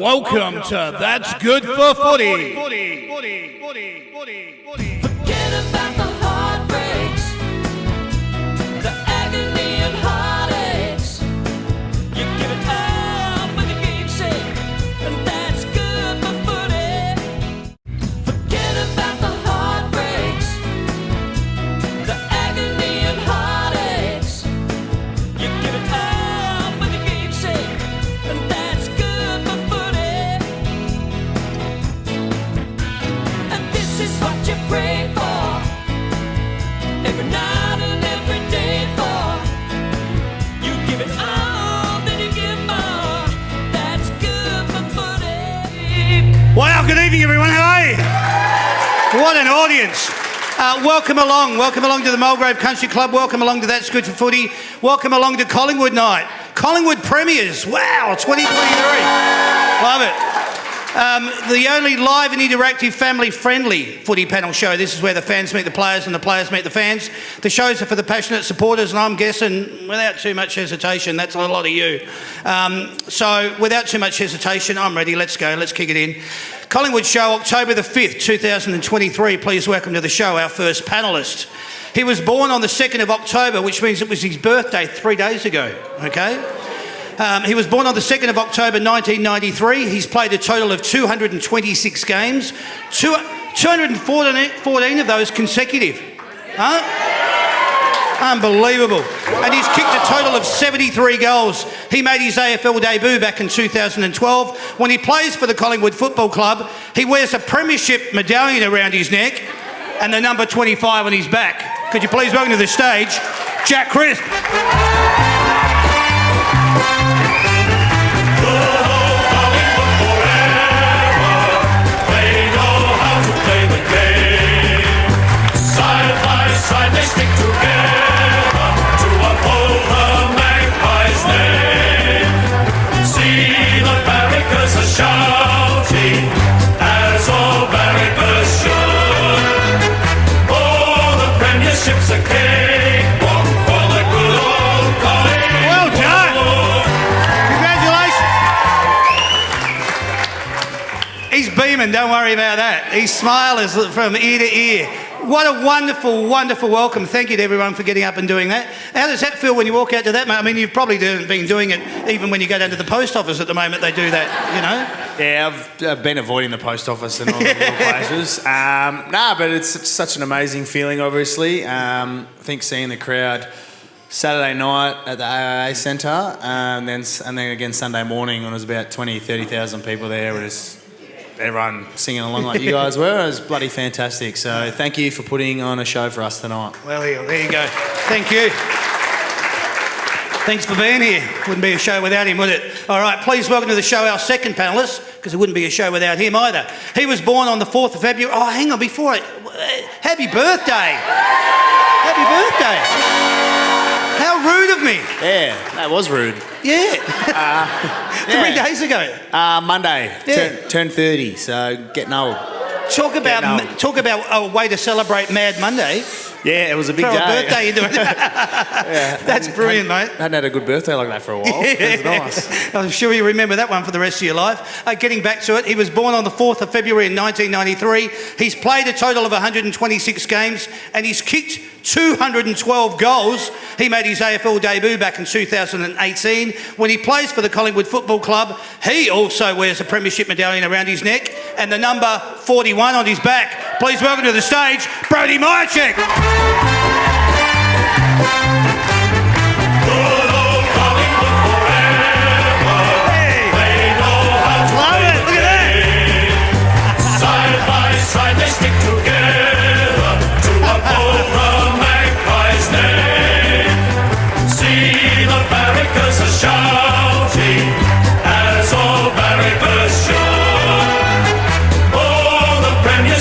Welcome to That's Good for Footy. Forget about the heartbreaks, the agony and heartaches. You give it all for the game's sake, and that's good for footy. Forget about the heartbreaks, the agony and heartaches. You give it all for the game's sake, and that's good for footy. And this is what you pray for, every night and every day for. You give it all, then you give more. That's good for footy. Wow, good evening everyone, how are you? What an audience. Welcome along to the Mulgrave Country Club, welcome along to That's Good for Footy, welcome along to Collingwood night. Collingwood Premiers, wow, 2023, love it. The only live and interactive family-friendly footy panel show. This is where the fans meet the players and the players meet the fans. The shows are for the passionate supporters, and I'm guessing, without too much hesitation, that's a lot of you. So without too much hesitation, I'm ready, let's go, let's kick it in. Collingwood show, October the 5th, 2023. Please welcome to the show our first panellist. He was born on the 2nd of October, which means it was his birthday 3 days ago, okay? He was born on the 2nd of October 1993. He's played a total of 226 games, 214 of those consecutive. Huh? Unbelievable. And he's kicked a total of 73 goals. He made his AFL debut back in 2012. When he plays for the Collingwood Football Club, he wears a premiership medallion around his neck and the number 25 on his back. Could you please welcome to the stage, Jack Crisp. Shouting as all barrackers should. Oh, the premiership's a cakewalk for the good old Collingwood. Well done. Congratulations. He's beaming, don't worry about that. His smile is from ear to ear. What a wonderful, wonderful welcome. Thank you to everyone for getting up and doing that. How does that feel when you walk out to that? I mean, you've probably been doing it even when you go down to the post office at the moment, they do that, you know? Yeah, I've been avoiding the post office and all the little places. But it's such an amazing feeling, obviously. I think seeing the crowd Saturday night at the AIA Centre and then again Sunday morning when there was about 30,000 people there. It was everyone singing along like you guys were. It was bloody fantastic. So thank you for putting on a show for us tonight. Well, there you go. Thank you. Thanks for being here. Wouldn't be a show without him, would it? All right, please welcome to the show our second panellist, because it wouldn't be a show without him either. He was born on the 4th of February. Oh, hang on, happy birthday. Happy birthday. How rude of me. Yeah, that was rude. Yeah. 3 days ago. Monday. Yeah. Turned 30, so getting old. Talk about a way to celebrate Mad Monday. Yeah, it was a big Throw day. a birthday into it. Yeah, That's brilliant, mate. Hadn't had a good birthday like that for a while. It was nice. I'm sure you remember that one for the rest of your life. Getting back to it, he was born on the 4th of February in 1993. He's played a total of 126 games and he's kicked 212 goals. He made his AFL debut back in 2018. When he plays for the Collingwood Football Club, he also wears a premiership medallion around his neck and the number 41 on his back. Please welcome to the stage, Brodie Mihocek.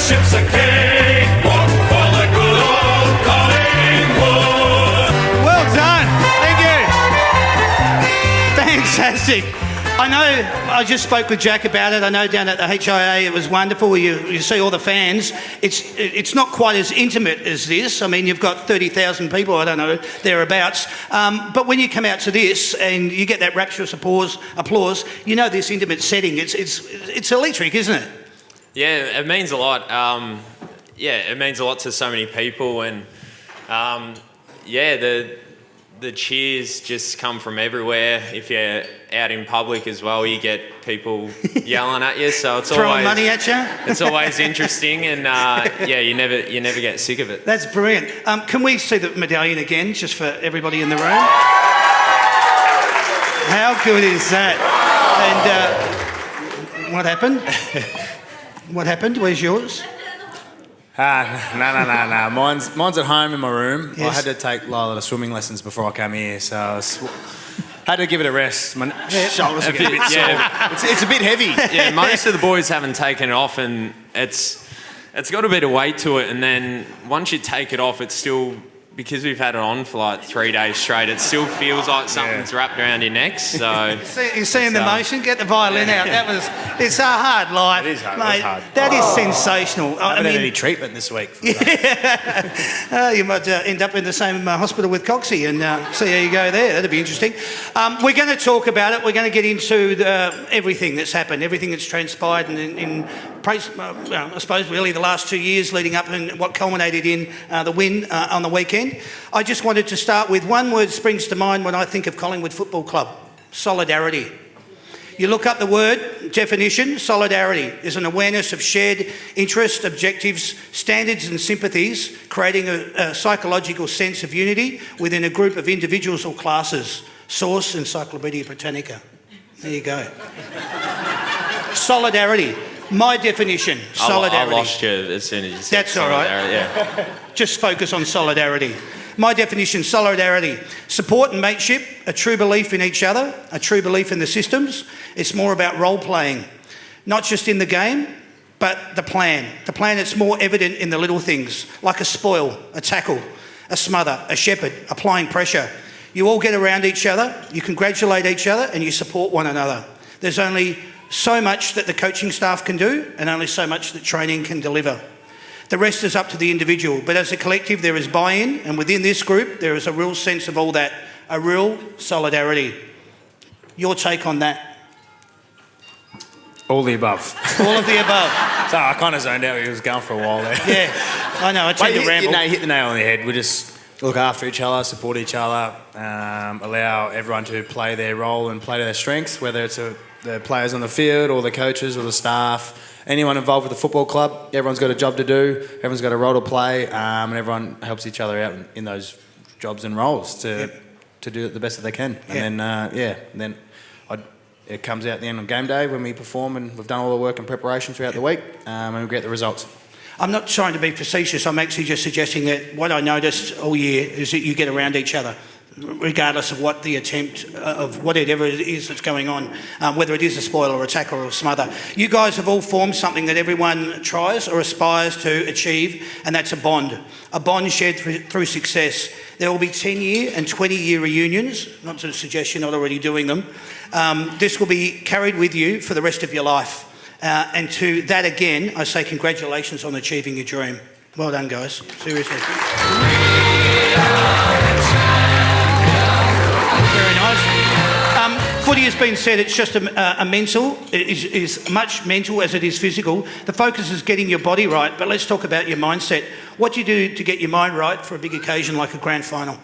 Ship's a cakewalk for the good old Collingwood. Well done. Thank you. Fantastic. I I know, I just spoke with Jack about it. I know down at the HIA it was wonderful. You see all the fans. It's not quite as intimate as this. I mean, you've got 30,000 people, I don't know, thereabouts. But when you come out to this and you get that rapturous applause, you know this intimate setting, it's electric, isn't it? Yeah, it means a lot. It means a lot to so many people, and the cheers just come from everywhere. If you're out in public as well, you get people yelling at you, so it's throwing always money at you. It's always interesting, and you never get sick of it. That's brilliant. Can we see the medallion again, just for everybody in the room? How good is that? And what happened? What happened? Where's yours? No. Mine's at home in my room. Yes. I had to take Lila to swimming lessons before I came here, so had to give it a rest. My shoulders are getting a bit sore. It's a bit heavy. Yeah, most of the boys haven't taken it off, and it's got a bit of weight to it. And then once you take it off, it's still, because we've had it on for like 3 days straight, it still feels like something's wrapped around your neck. So you're seeing the motion. Get the violin out. It's a hard life. It is hard. Mate, It's hard. that is sensational. I haven't had any treatment this week. You might end up in the same hospital with Coxie and see how you go there. That'd be interesting. We're going to talk about it. We're going to get into everything that's happened, everything that's transpired I suppose really the last 2 years leading up and what culminated in the win on the weekend. I just wanted to start with one word springs to mind when I think of Collingwood Football Club: solidarity. You look up the word definition. Solidarity is an awareness of shared interests, objectives, standards and sympathies, creating a psychological sense of unity within a group of individuals or classes. Source: Encyclopedia Britannica. There you go. Solidarity. My definition: solidarity. I lost you as soon as you said That's all right. solidarity, yeah. Just focus on solidarity. My definition: solidarity. Support and mateship, a true belief in each other, a true belief in the systems. It's more about role playing, not just in the game, but the plan. The plan that's more evident in the little things, like a spoil, a tackle, a smother, a shepherd, applying pressure. You all get around each other, you congratulate each other, and you support one another. There's only so much that the coaching staff can do, and only so much that training can deliver. The rest is up to the individual, but as a collective there is buy-in, and within this group there is a real sense of all that, a real solidarity. Your take on that? All the above. All of the above. So I kind of zoned out. He was going for a while there. Yeah, I know, I tend to ramble. You hit the nail on the head. We just look after each other, support each other, allow everyone to play their role and play to their strengths, whether it's the players on the field or the coaches or the staff, anyone involved with the football club. Everyone's got a job to do, everyone's got a role to play, and everyone helps each other out in those jobs and roles to do it the best that they can. And then it comes out at the end of game day when we perform and we've done all the work and preparation throughout the week, and we get the results. I'm not trying to be facetious, I'm actually just suggesting that what I noticed all year is that you get around each other, regardless of what the attempt of whatever it is that's going on, whether it is a spoil or a tackle or a smother. You guys have all formed something that everyone tries or aspires to achieve, and that's a bond shared through success. There will be 10-year and 20-year reunions, not to suggest you're not already doing them. This will be carried with you for the rest of your life. And to that again, I say congratulations on achieving your dream. Well done, guys. Seriously. Very nice. Footy has been said, it's just a mental, it is much mental as it is physical. The focus is getting your body right, but let's talk about your mindset. What do you do to get your mind right for a big occasion like a grand final?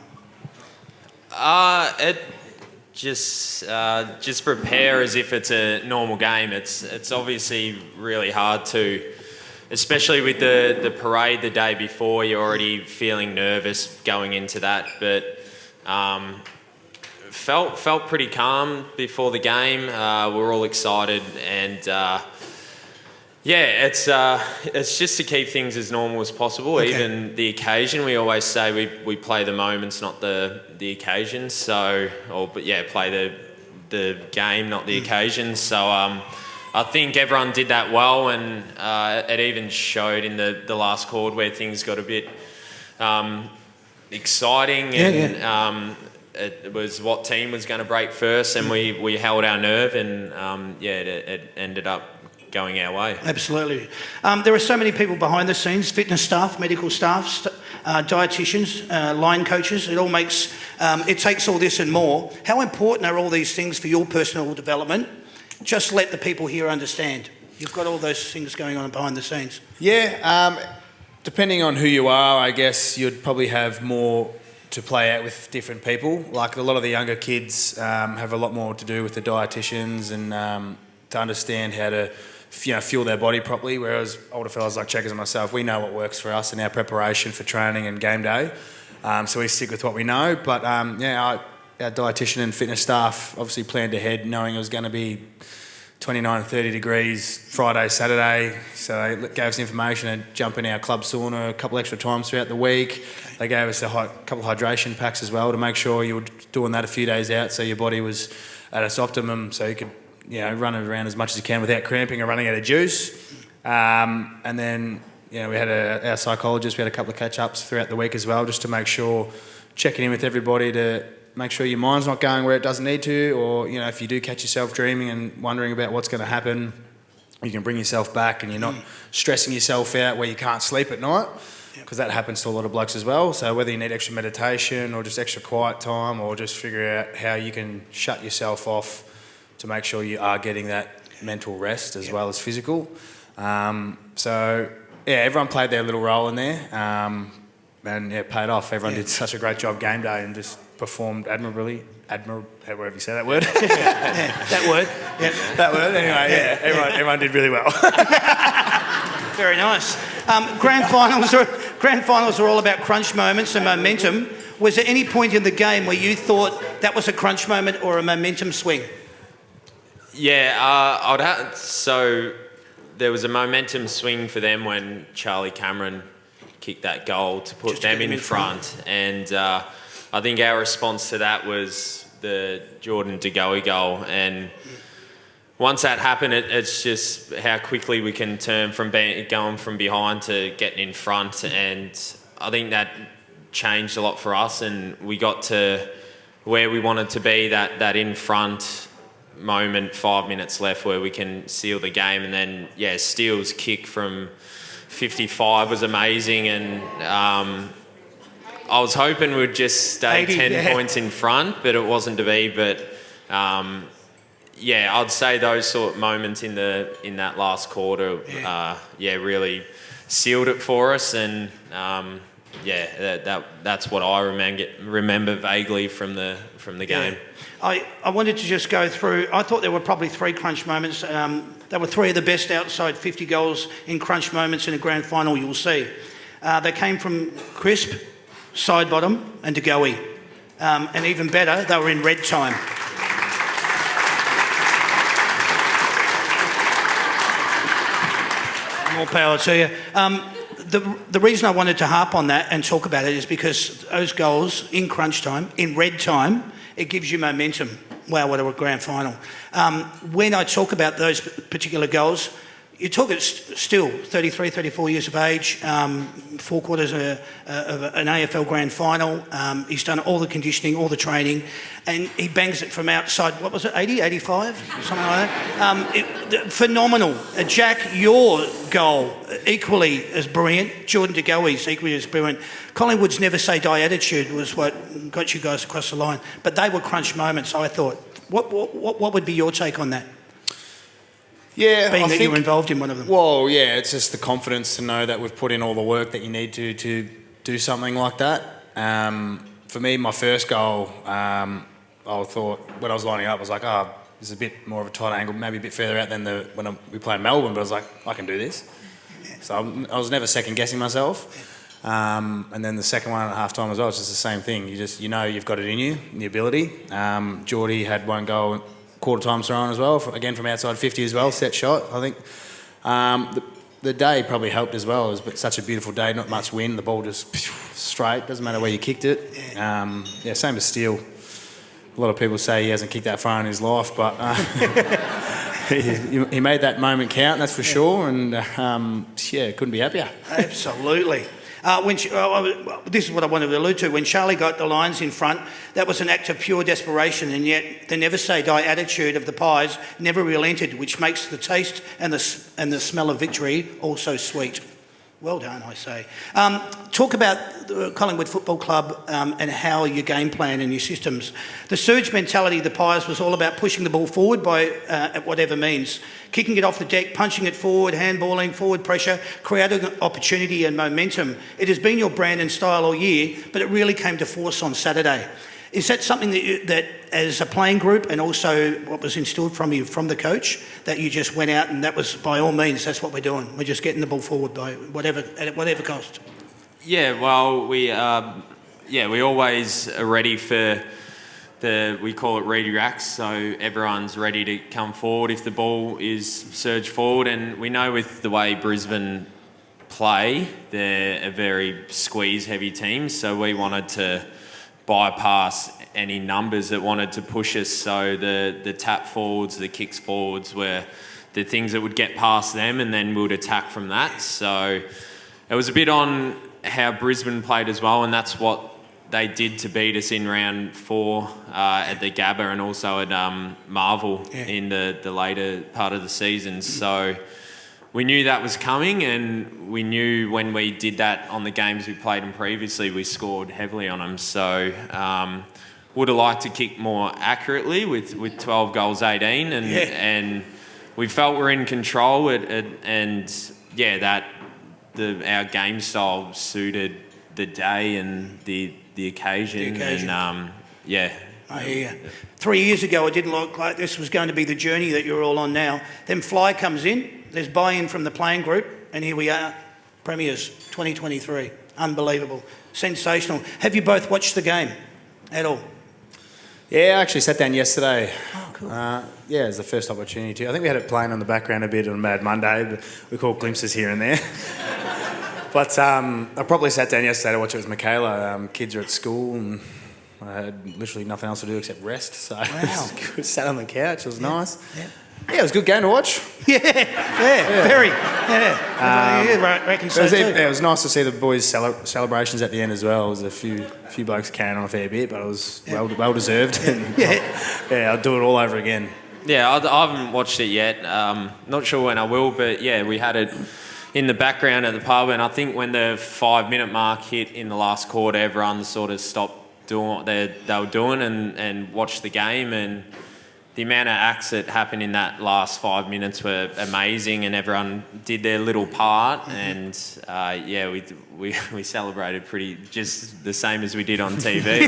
Just prepare as if it's a normal game. It's obviously really hard to, especially with the parade the day before. You're already feeling nervous going into that, but felt pretty calm before the game. We're all excited, and it's just to keep things as normal as possible. Okay. Even the occasion, we always say we play the moments, not the occasions. So, play the game, not the occasion. So I think everyone did that well, and it even showed in the last quarter where things got a bit exciting, and it was what team was going to break first, and we held our nerve, and it ended up going our way. Absolutely. There are so many people behind the scenes, fitness staff, medical staff, dietitians, line coaches. It all makes, it takes all this and more. How important are all these things for your personal development? Just let the people here understand. You've got all those things going on behind the scenes. Yeah, depending on who you are, I guess you'd probably have more to play out with different people. Like a lot of the younger kids have a lot more to do with the dietitians and to understand how to fuel their body properly, whereas older fellas like Checkers and myself, we know what works for us in our preparation for training and game day. So we stick with what we know. But our dietitian and fitness staff obviously planned ahead, knowing it was going to be 29 to 30 degrees Friday, Saturday. So they gave us information to jump in our club sauna a couple extra times throughout the week. They gave us a couple of hydration packs as well to make sure you were doing that a few days out, so your body was at its optimum, so you could run it around as much as you can without cramping or running out of juice. And then, we had our psychologist, we had a couple of catch-ups throughout the week as well, just to make sure, checking in with everybody to make sure your mind's not going where it doesn't need to, or, if you do catch yourself dreaming and wondering about what's going to happen, you can bring yourself back and you're not stressing yourself out where you can't sleep at night, because that happens to a lot of blokes as well. So whether you need extra meditation or just extra quiet time, or just figure out how you can shut yourself off to make sure you are getting that mental rest as well as physical. Everyone played their little role in there, and it paid off. Everyone did such a great job game day and just performed admirably. However you say that word. That word. Yeah. That word. Anyway, everyone did really well. Very nice. Grand finals are all about crunch moments and momentum. Was there any point in the game where you thought that was a crunch moment or a momentum swing? Yeah, so there was a momentum swing for them when Charlie Cameron kicked that goal to put them in front. And I think our response to that was the Jordan De Goey goal. And once that happened, it's just how quickly we can turn from going from behind to getting in front. And I think that changed a lot for us, and we got to where we wanted to be, that in front moment, 5 minutes left, where we can seal the game. And then Steele's kick from 55 was amazing, and I was hoping we'd just stay 10 points in front, but it wasn't to be. But I'd say those sort of moments in that last quarter really sealed it for us. And that's what I remember vaguely from the game. I wanted to just go through, I thought there were probably 3 crunch moments. They were 3 of the best outside 50 goals in crunch moments in a grand final you'll see. They came from Crisp, Sidebottom and De Goey. And even better, they were in red time. More power to you. The reason I wanted to harp on that and talk about it is because those goals in crunch time, in red time, it gives you momentum. Wow, what a grand final. When I talk about those particular goals, you talk it still, 33, 34 years of age, 4 quarters of an AFL grand final. He's done all the conditioning, all the training, and he bangs it from outside, what was it, 80, 85? Something like that. Phenomenal. Jack, your goal, equally as brilliant. Jordan De Goey's equally as brilliant. Collingwood's never say die attitude was what got you guys across the line, but they were crunch moments, I thought. What would be your take on that? Yeah, Being that you were involved in one of them. Well, yeah, it's just the confidence to know that we've put in all the work that you need to do something like that. For me, my first goal, I thought when I was lining up, I was like, this is a bit more of a tight angle, maybe a bit further out than when we played Melbourne, but I was like, I can do this. So I was never second guessing myself. And then the second one at half time as well, it's just the same thing. You know you've got it in you, the ability. Geordie had one goal quarter time thrown as well, again from outside 50 as well, set shot. I think the day probably helped as well. It was such a beautiful day, not much wind, the ball just straight, doesn't matter where you kicked it. Same as Steele. A lot of people say he hasn't kicked that far in his life, but he made that moment count, that's for sure, and couldn't be happier. Absolutely. This is what I wanted to allude to. When Charlie got the Lions in front, that was an act of pure desperation, and yet the never say die attitude of the Pies never relented, which makes the taste and the smell of victory also sweet. Well done, I say. Talk about the Collingwood Football Club and how your game plan and your systems. The surge mentality of the Pies was all about pushing the ball forward by at whatever means, kicking it off the deck, punching it forward, handballing, forward pressure, creating opportunity and momentum. It has been your brand and style all year, but it really came to force on Saturday. Is that something that as a playing group, and also what was instilled from you from the coach, that you just went out and that was by all means that's what we're doing? We're just getting the ball forward by at whatever cost. Yeah, well, we always are ready for we call it redirect, so everyone's ready to come forward if the ball is surged forward, and we know with the way Brisbane play, they're a very squeeze-heavy team, so we wanted to bypass any numbers that wanted to push us. So the tap forwards, the kicks forwards were the things that would get past them, and then we would attack from that. So it was a bit on how Brisbane played as well, and that's what they did to beat us in round 4 at the Gabba and also at Marvel in the later part of the season. So we knew that was coming, and we knew when we did that on the games we played in previously, we scored heavily on them. So would have liked to kick more accurately with 12 goals, 18, and we felt we're in control. Our game style suited the day and the occasion. And I hear you. 3 years ago, it didn't look like this was going to be the journey that you're all on now. Then Fly comes in, there's buy-in from the playing group, and here we are, Premiers 2023. Unbelievable. Sensational. Have you both watched the game at all? Yeah, I actually sat down yesterday. Oh, cool. It was the first opportunity to. I think we had it playing on the background a bit on Mad Monday, but we caught glimpses here and there. But I probably sat down yesterday to watch it with Michaela. Kids are at school and I had literally nothing else to do except rest. So I just sat on the couch. It was nice. Yeah, it was a good game to watch. Very. I reckon so too. It was nice to see the boys' celebrations at the end as well. There was a few blokes carrying on a fair bit, but it was well deserved. I'll do it all over again. Yeah, I haven't watched it yet. Not sure when I will, but yeah, we had it in the background at the pub, and I think when the 5-minute mark hit in the last quarter, everyone sort of stopped doing what they were doing and watched the game, and the amount of acts that happened in that last 5 minutes were amazing, and everyone did their little part, and we celebrated pretty just the same as we did on TV.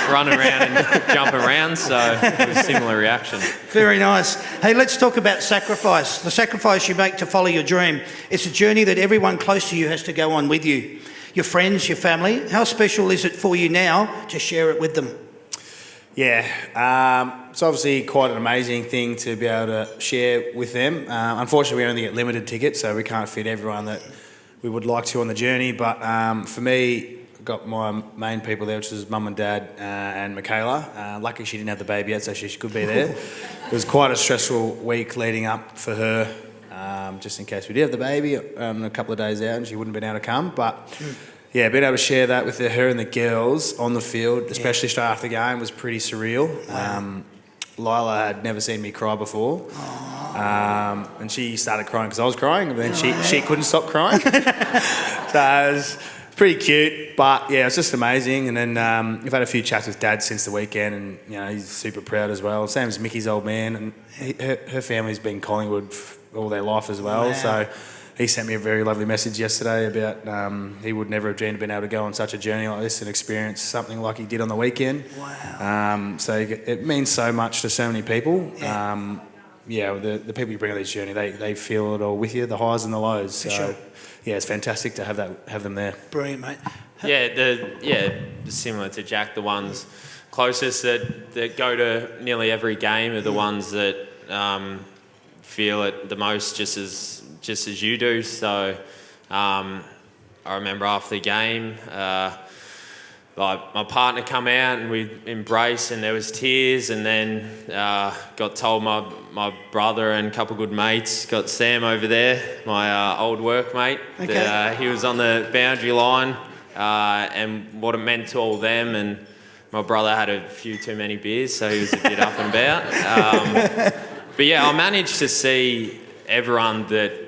run around and jump around, so it was a similar reaction. Very nice. Hey, let's talk about sacrifice. The sacrifice you make to follow your dream. It's a journey that everyone close to you has to go on with you. Your friends, your family. How special is it for you now to share it with them? Yeah, it's obviously quite an amazing thing to be able to share with them. Unfortunately, we only get limited tickets, so we can't fit everyone that we would like to on the journey. But for me, I've got my main people there, which is Mum and Dad and Michaela. Lucky she didn't have the baby yet, so she could be there. It was quite a stressful week leading up for her, just in case we did have the baby a couple of days out and she wouldn't have been able to come. But yeah, being able to share that with her and the girls on the field, especially straight after the game, was pretty surreal. Wow. Lila had never seen me cry before. And she started crying because I was crying, and then she couldn't stop crying. So it was pretty cute, but yeah, it was just amazing. And then we've had a few chats with Dad since the weekend, and he's super proud as well. Same as Mickey's old man, and her family's been Collingwood all their life as well. Wow. So he sent me a very lovely message yesterday about he would never have dreamed of being able to go on such a journey like this and experience something like he did on the weekend. Wow. So it means so much to so many people. The people you bring on this journey, they feel it all with you, the highs and the lows. So sure. Yeah, it's fantastic to have them there. Brilliant, mate. Similar to Jack, the ones closest that go to nearly every game are the ones that feel it the most, just as you do. So I remember after the game, like my partner come out and we embraced and there was tears, and then got told my brother and a couple of good mates, got Sam over there, my old workmate, that he was on the boundary line, and what it meant to all them. And my brother had a few too many beers, so he was a bit up and about. But yeah, I managed to see everyone that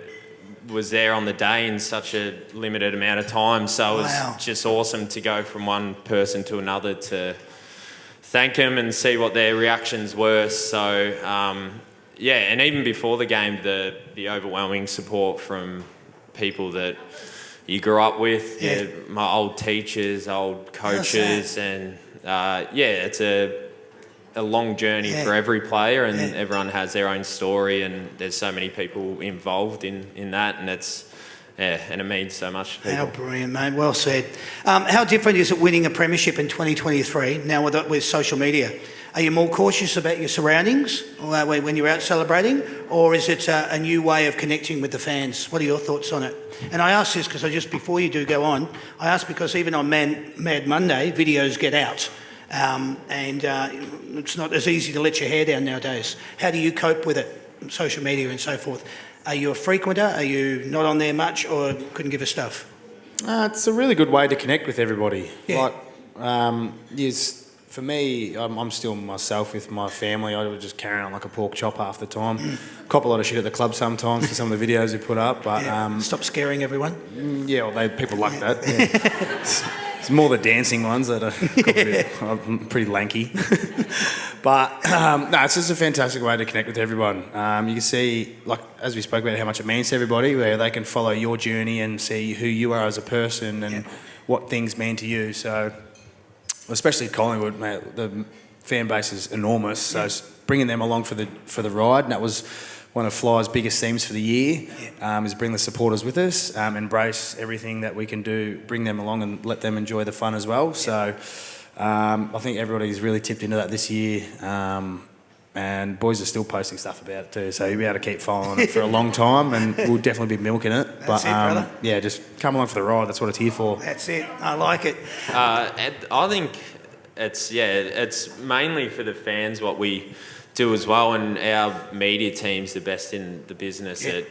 was there on the day in such a limited amount of time, so it was just awesome to go from one person to another to thank them and see what their reactions were. So yeah, and even before the game, the overwhelming support from people that you grew up with, my old teachers, old coaches, and it's a long journey for every player, and everyone has their own story, and there's so many people involved in that, and it's and it means so much to people. How brilliant, mate. Well said. How different is it winning a premiership in 2023 now with social media? Are you more cautious about your surroundings when you're out celebrating, or is it a new way of connecting with the fans? What are your thoughts on it? And I ask this because before you do go on, I ask because even on Mad Monday, videos get out. And it's not as easy to let your hair down nowadays. How do you cope with it, social media and so forth? Are you a frequenter? Are you not on there much, or couldn't give a stuff? It's a really good way to connect with everybody. Yeah. For me, I'm still myself with my family. I would just carry on like a pork chop half the time. Cop a lot of shit at the club sometimes for some of the videos we put up. But Stop scaring everyone. People like that. Yeah. It's more the dancing ones that are pretty lanky. But it's just a fantastic way to connect with everyone. You can see, like as we spoke about, how much it means to everybody, where they can follow your journey and see who you are as a person and what things mean to you. So, especially Collingwood, mate, the fan base is enormous. So bringing them along for the ride, and that was one of Fly's biggest themes for the year, is bring the supporters with us, embrace everything that we can do, bring them along and let them enjoy the fun as well. So I think everybody's really tipped into that this year, and boys are still posting stuff about it too, so you'll be able to keep following it for a long time, and we'll definitely be milking it. That's it, brother. Yeah, just come along for the ride, that's what it's here for. That's it, I like it. I think it's mainly for the fans what we do as well, and our media team's the best in the business at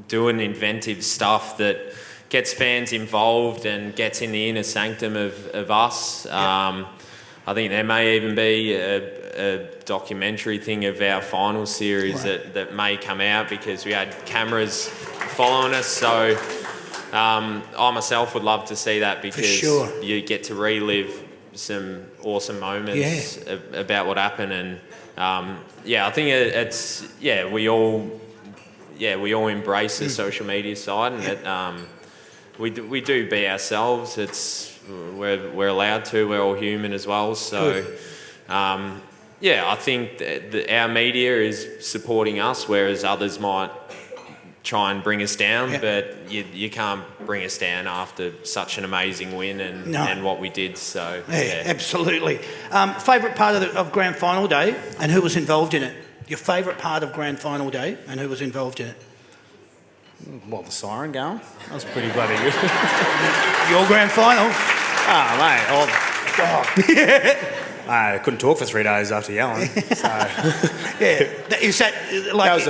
doing inventive stuff that gets fans involved and gets in the inner sanctum of us. I think there may even be a documentary thing of our final series that may come out, because we had cameras following us. So I myself would love to see that, because you get to relive some awesome moments about what happened. And I think we all embrace the social media side, and we do be ourselves. We're allowed to. We're all human as well. So I think that our media is supporting us, whereas others might try and bring us down, but you can't bring us down after such an amazing win and what we did. So absolutely. Favourite part of Grand Final Day, and who was involved in it? Your favourite part of Grand Final Day, and who was involved in it? Well, the siren going. That was pretty bloody good. Your Grand Final. I couldn't talk for 3 days after yelling. So. Is that like?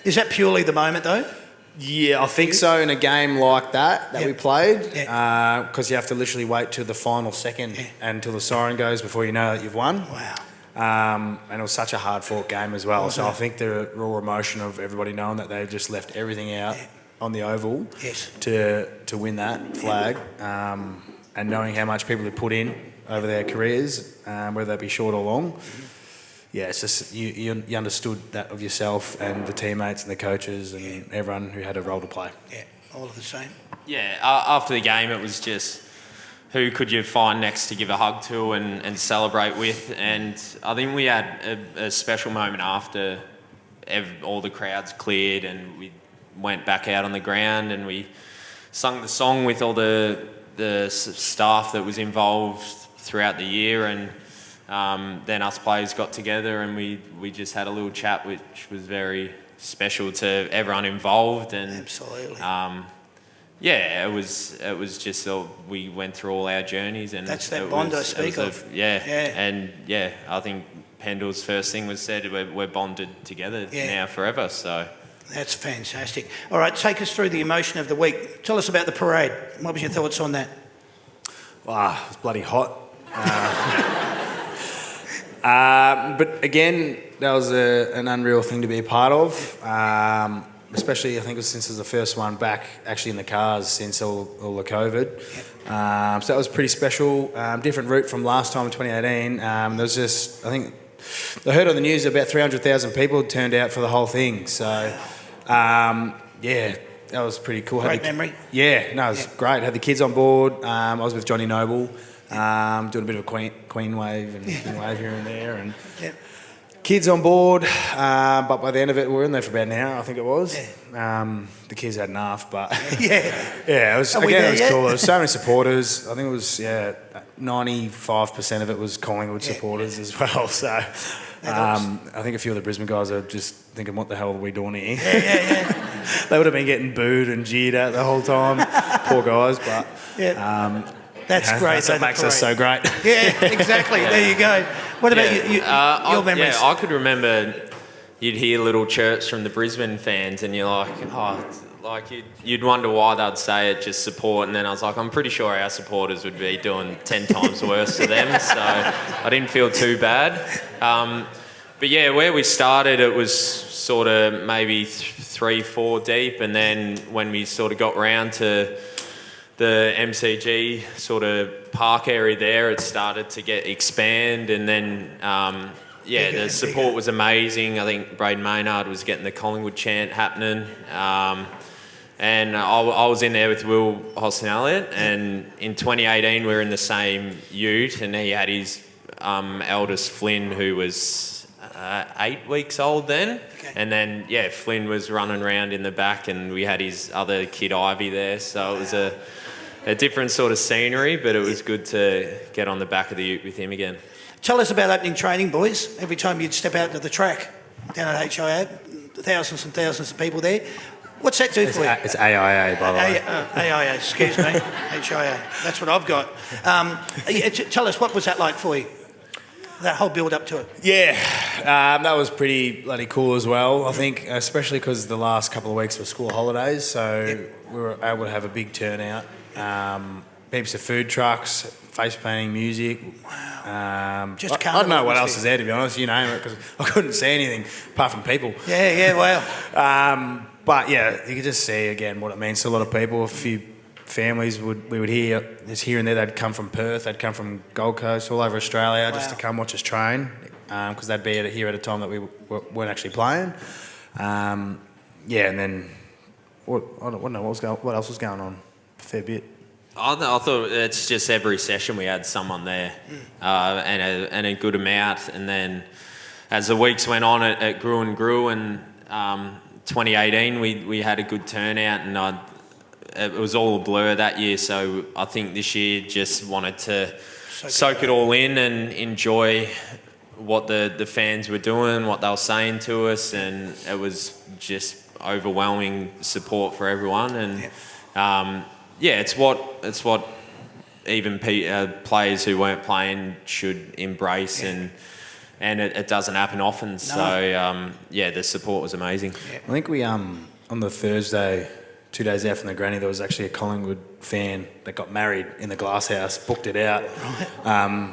Is that purely the moment though? Yeah, I think so. In a game like that we played, because you have to literally wait till the final second until the siren goes before you know that you've won. Wow. And it was such a hard-fought game as well. So I think the raw emotion of everybody knowing that they've just left everything out on the oval to win that flag, and knowing how much people have put in over their careers, whether they be short or long. Yeah, it's just you understood that of yourself and the teammates and the coaches and everyone who had a role to play. Yeah, all of the same. Yeah, after the game it was just who could you find next to give a hug to and celebrate with. And I think we had a special moment after all the crowds cleared and we went back out on the ground and we sung the song with all the staff that was involved throughout the year, and then us players got together and we just had a little chat, which was very special to everyone involved. And absolutely. Yeah, it was just we went through all our journeys, and That's that it bond I was- speak it was of. Yeah, Yeah. and I think Pendle's first thing was said we're bonded together Yeah. now forever. So That's fantastic. All right, take us through the emotion of the week. Tell us about the parade. What was your thoughts on that? Wow, it was bloody hot. But again, that was an unreal thing to be a part of. Especially, I think it was since it was the first one back actually in the cars since all the COVID. So that was pretty special. Different route from last time in 2018. There was just, I think, I heard on the news about 300,000 people had turned out for the whole thing. So, yeah, that was pretty cool. Great memory. Yeah, no, it was great. Had the kids on board. I was with Johnny Noble, doing a bit of a Queen wave and King wave here and there. And kids on board, but by the end of it, we were in there for about an hour, I think it was. The kids had enough, but yeah, it was Are we again. there It was yet? cool. There was so many supporters. I think it was 95% of it was Collingwood supporters as well. So I think a few of the Brisbane guys are just thinking, "What the hell are we doing here?" They would have been getting booed and jeered at the whole time. Poor guys, but That's great. That's what though, the makes us parade. so great. Yeah, exactly. There you go. What about your memories? Yeah, I could remember you'd hear little chirps from the Brisbane fans, and you're like, you'd wonder why they'd say it, just support. And then I was like, I'm pretty sure our supporters would be doing 10 times worse to them. So I didn't feel too bad. But yeah, where we started, it was sort of maybe 3-4 deep, and then when we sort of got round to the MCG sort of park area there, it started to expand, and then the support was amazing. I think Braden Maynard was getting the Collingwood chant happening, and I was in there with Will Hosnelliot, and in 2018 we were in the same ute, and he had his eldest Flynn, who was 8 weeks old then. And then, Flynn was running around in the back, and we had his other kid, Ivy, there. So it was a different sort of scenery, but it was good to get on the back of the ute with him again. Tell us about opening training, boys. Every time you'd step out to the track down at HIA, thousands and thousands of people there. What's that do for you? It's AIA, by the way. AIA, excuse me. HIA. That's what I've got. Tell us, what was that like for you? That whole build up to it. Yeah, that was pretty bloody cool as well. I think, especially because the last couple of weeks were school holidays, so we were able to have a big turnout. Heaps of food trucks, face painting, music. Wow. Just I don't know what carnival else is there, to be honest. You name it, because I couldn't see anything apart from people. Yeah, wow. But yeah, you could just see again what it means to a lot of people. A few families we would hear just here and there. They'd come from Perth, they'd come from Gold Coast, all over Australia, just to come watch us train, because they'd be here at a time that we weren't actually playing. And then I don't know what else was going on. A fair bit. I thought it's just every session we had someone there, and a good amount. And then as the weeks went on, it grew and grew. And 2018 we had a good turnout, and it was all a blur that year. So I think this year just wanted to soak it all in and enjoy what the fans were doing, what they were saying to us, and it was just overwhelming support for everyone. And it's what even players who weren't playing should embrace, and it doesn't happen often. No. So the support was amazing. I think we on the Thursday, 2 days out from the granny, there was actually a Collingwood fan that got married in the glass house, booked it out,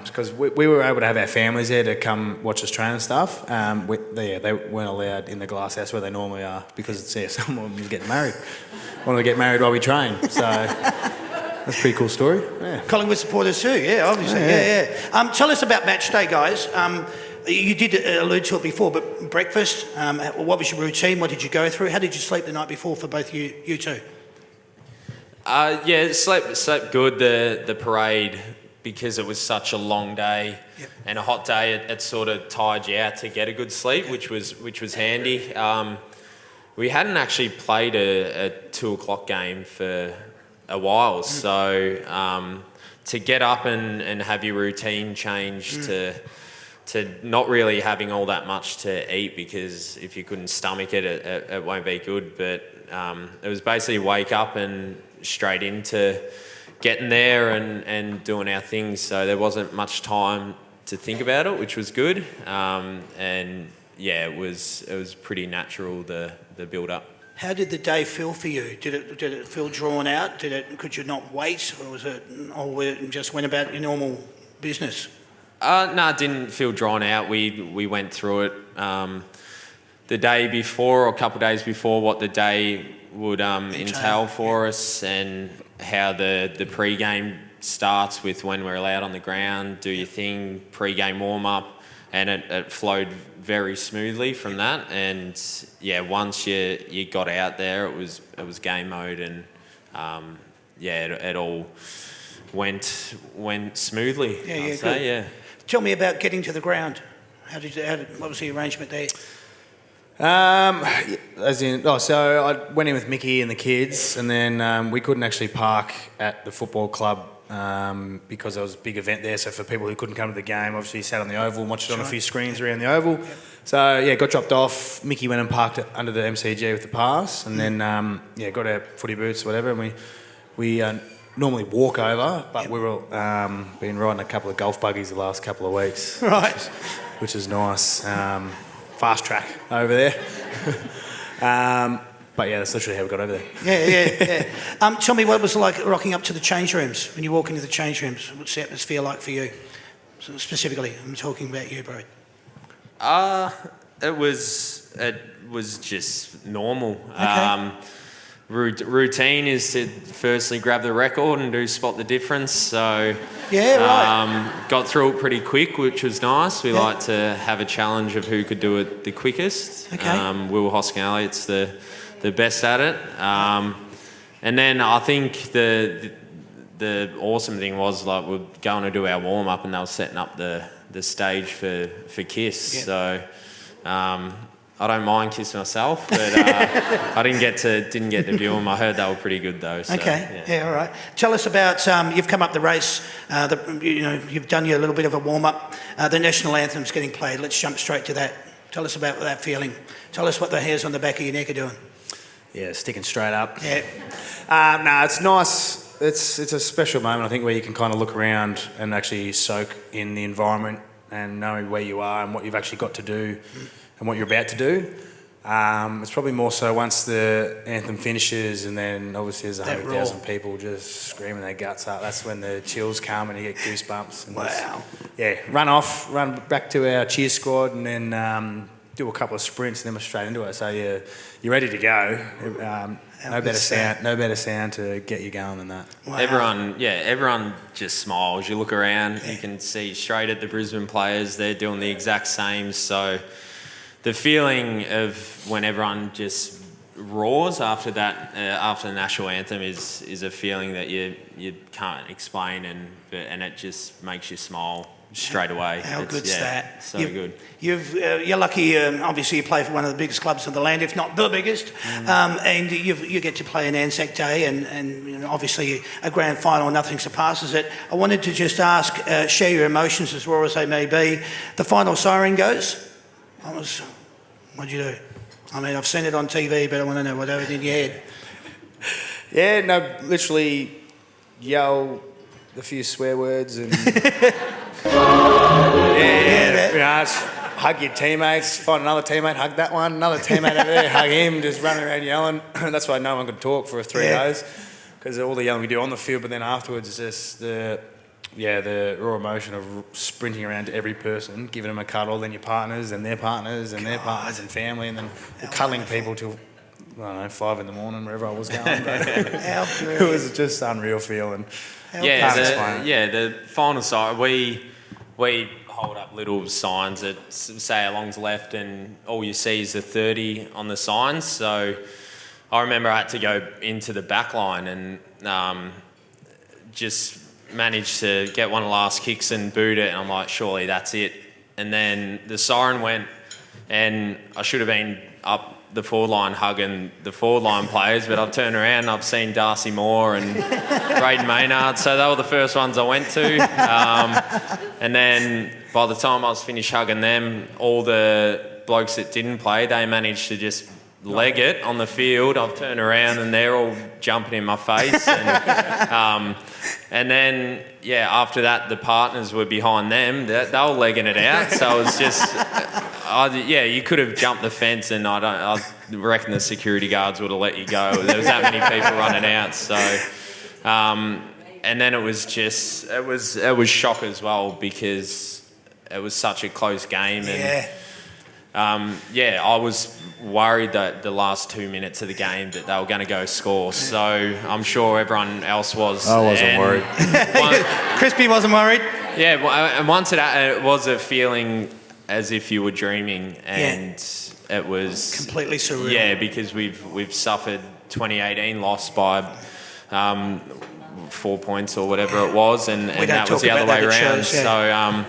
because we were able to have our families there to come watch us train and stuff. They weren't allowed in the glass house where they normally are, because someone was getting married. Wanted to get married while we train, so that's a pretty cool story. Yeah. Collingwood supporters too, obviously, yeah. Tell us about match day, guys. You did allude to it before, but breakfast, what was your routine? What did you go through? How did you sleep the night before for both you two? Slept good. The parade, because it was such a long day and a hot day, it sort of tired you out to get a good sleep, which was handy. We hadn't actually played a 2:00 game for a while, so to get up and have your routine change to not really having all that much to eat, because if you couldn't stomach it, it won't be good. But it was basically wake up and straight into getting there and doing our things. So there wasn't much time to think about it, which was good. And yeah, it was pretty natural, the build up. How did the day feel for you? Did it feel drawn out? Could you not wait, or just went about your normal business? No, it didn't feel drawn out. We went through it the day before, or a couple of days before, what the day would entail for us, and how the pre-game starts with when we're allowed on the ground, do your thing, pre-game warm-up, and it flowed very smoothly from that. And yeah, once you got out there, it was game mode, and it all went smoothly. I'd say, good. yeah. Tell me about getting to the ground. What was the arrangement there? So I went in with Mickey and the kids, and then we couldn't actually park at the football club because there was a big event there. So for people who couldn't come to the game, obviously sat on the oval and watched it on a few screens around the oval. Yep. So yeah, got dropped off. Mickey went and parked it under the MCG with the pass, and then got our footy boots, whatever, and we normally walk over, but we were been riding a couple of golf buggies the last couple of weeks, right? Which is nice. Fast track over there. But yeah, that's literally how we got over there. Yeah. Tell me what it was like rocking up to the change rooms. When you walk into the change rooms, what's the atmosphere like for you? So specifically, I'm talking about you, bro. It was just normal. Okay. Routine is to firstly grab the record and do spot the difference. So yeah, right. Got through it pretty quick, which was nice. We like to have a challenge of who could do it the quickest. Okay. Will Hoskin Elliott's the best at it. And then I think the awesome thing was, like, we're going to do our warm up, and they were setting up the stage for Kiss. Yeah. So I don't mind Kiss myself, but I didn't get to view them. I heard they were pretty good though. So, okay, yeah, all right. Tell us about you've come up the race. You've done your little bit of a warm up. The national anthem's getting played. Let's jump straight to that. Tell us about that feeling. Tell us what the hairs on the back of your neck are doing. Yeah, sticking straight up. Yeah. No, it's nice. It's a special moment, I think, where you can kind of look around and actually soak in the environment and knowing where you are and what you've actually got to do. And what you're about to do. It's probably more so once the anthem finishes, and then obviously there's 100,000 people just screaming their guts out. That's when the chills come and you get goosebumps. And wow. Run back to our cheer squad, and then do a couple of sprints, and then we're straight into it. So you're ready to go. No better sound to get you going than that. Wow. Everyone just smiles. You look around, you can see straight at the Brisbane players. They're doing the exact same. So the feeling of when everyone just roars after that, after the national anthem, is a feeling that you can't explain, and it just makes you smile straight away. How good's that? So good. You're lucky. Obviously, you play for one of the biggest clubs in the land, if not the biggest, and you get to play an Anzac Day, and obviously a grand final. Nothing surpasses it. I wanted to just ask, share your emotions as raw as they may be. The final siren goes. What'd you do? I mean, I've seen it on TV, but I want to know what happened in your head. Yeah, no, literally yell a few swear words and hug your teammates, find another teammate, hug that one, another teammate over there, hug him, just running around yelling. That's why no one could talk for 3 days, because all the yelling we do on the field, but then afterwards it's just the raw emotion of sprinting around to every person, giving them a cuddle, then your partners and their partners and their partners and family, and then cuddling people till, I don't know, 5 in the morning, wherever I was going. It was just an unreal feeling. The final side, we hold up little signs that say how long's left, and all you see is the 30 on the signs. So I remember I had to go into the back line and just managed to get one of the last kicks and boot it, and I'm like, surely that's it. And then the siren went, and I should have been up the forward line hugging the forward line players, but I've turned around and I've seen Darcy Moore and Braden Maynard, so they were the first ones I went to. And then by the time I was finished hugging them, all the blokes that didn't play, they managed to just leg it on the field. I've turned around and they're all jumping in my face. And then, after that, the partners were behind them. They were legging it out. So it was just, you could have jumped the fence and I reckon the security guards would have let you go. There was that many people running out. So, and then it was just, it was shock as well because it was such a close game. And, I was worried that the last 2 minutes of the game that they were going to go score. So I'm sure everyone else was. I wasn't worried. Crispy wasn't worried. Yeah, and once it was a feeling as if you were dreaming, and it was completely surreal. Yeah, because we've suffered 2018 loss by 4 points or whatever it was, and that was the other way around. So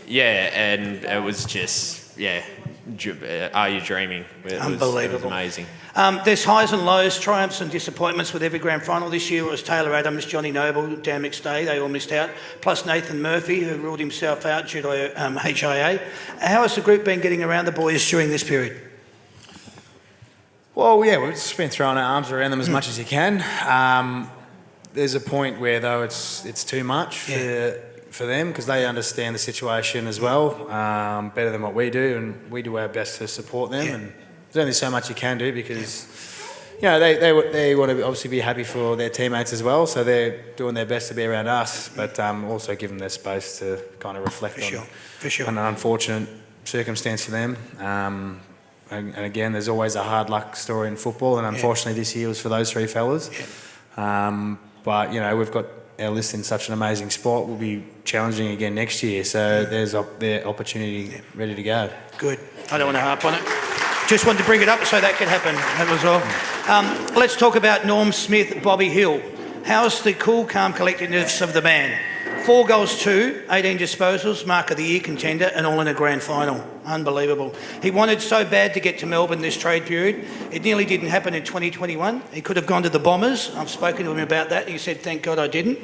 and it was just are you dreaming? Unbelievable. It was amazing. There's highs and lows, triumphs and disappointments with every grand final. This year it was Taylor Adams, Johnny Noble, Dan McStay, they all missed out, plus Nathan Murphy, who ruled himself out due to HIA. How has the group been getting around the boys during this period? Well, we've just been throwing our arms around them as much as you can. There's a point where, though, it's too much for them because they understand the situation as well, better than what we do, and we do our best to support them. And there's only so much you can do because, they want to obviously be happy for their teammates as well, so they're doing their best to be around us, but also give them their space to kind of reflect on an unfortunate circumstance for them. And again, there's always a hard luck story in football, and unfortunately this year was for those three fellas. But, we've got our list in such an amazing spot. We'll be challenging again next year, so there's their opportunity ready to go. Good. I don't want to harp on it. Just wanted to bring it up so that could happen. That was all. Let's talk about Norm Smith, Bobby Hill. How's the cool, calm collectedness of the man? 4 goals, 2, 18 disposals, mark of the year contender, and all in a grand final. Unbelievable. He wanted so bad to get to Melbourne this trade period. It nearly didn't happen in 2021. He could have gone to the Bombers. I've spoken to him about that. He said, thank God I didn't.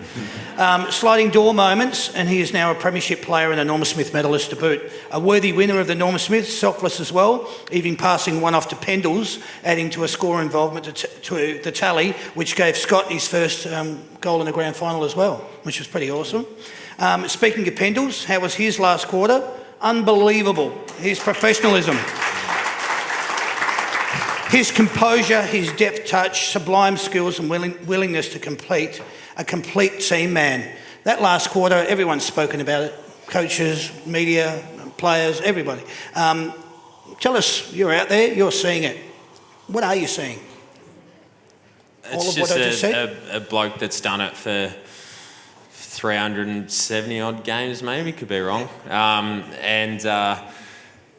Sliding door moments, and he is now a premiership player and a Norm Smith medalist to boot. A worthy winner of the Norm Smith, selfless as well, even passing one off to Pendles, adding to a score involvement to the tally, which gave Scott his first goal in the grand final as well, which was pretty awesome. Speaking of Pendles, how was his last quarter? Unbelievable. His professionalism, his composure, his deft touch, sublime skills and willingness to complete, a complete team man. That last quarter, everyone's spoken about it. Coaches, media, players, everybody. Tell us, you're out there, you're seeing it. What are you seeing? It's All of just what I just said? a bloke that's done it for 370 odd games, maybe, could be wrong.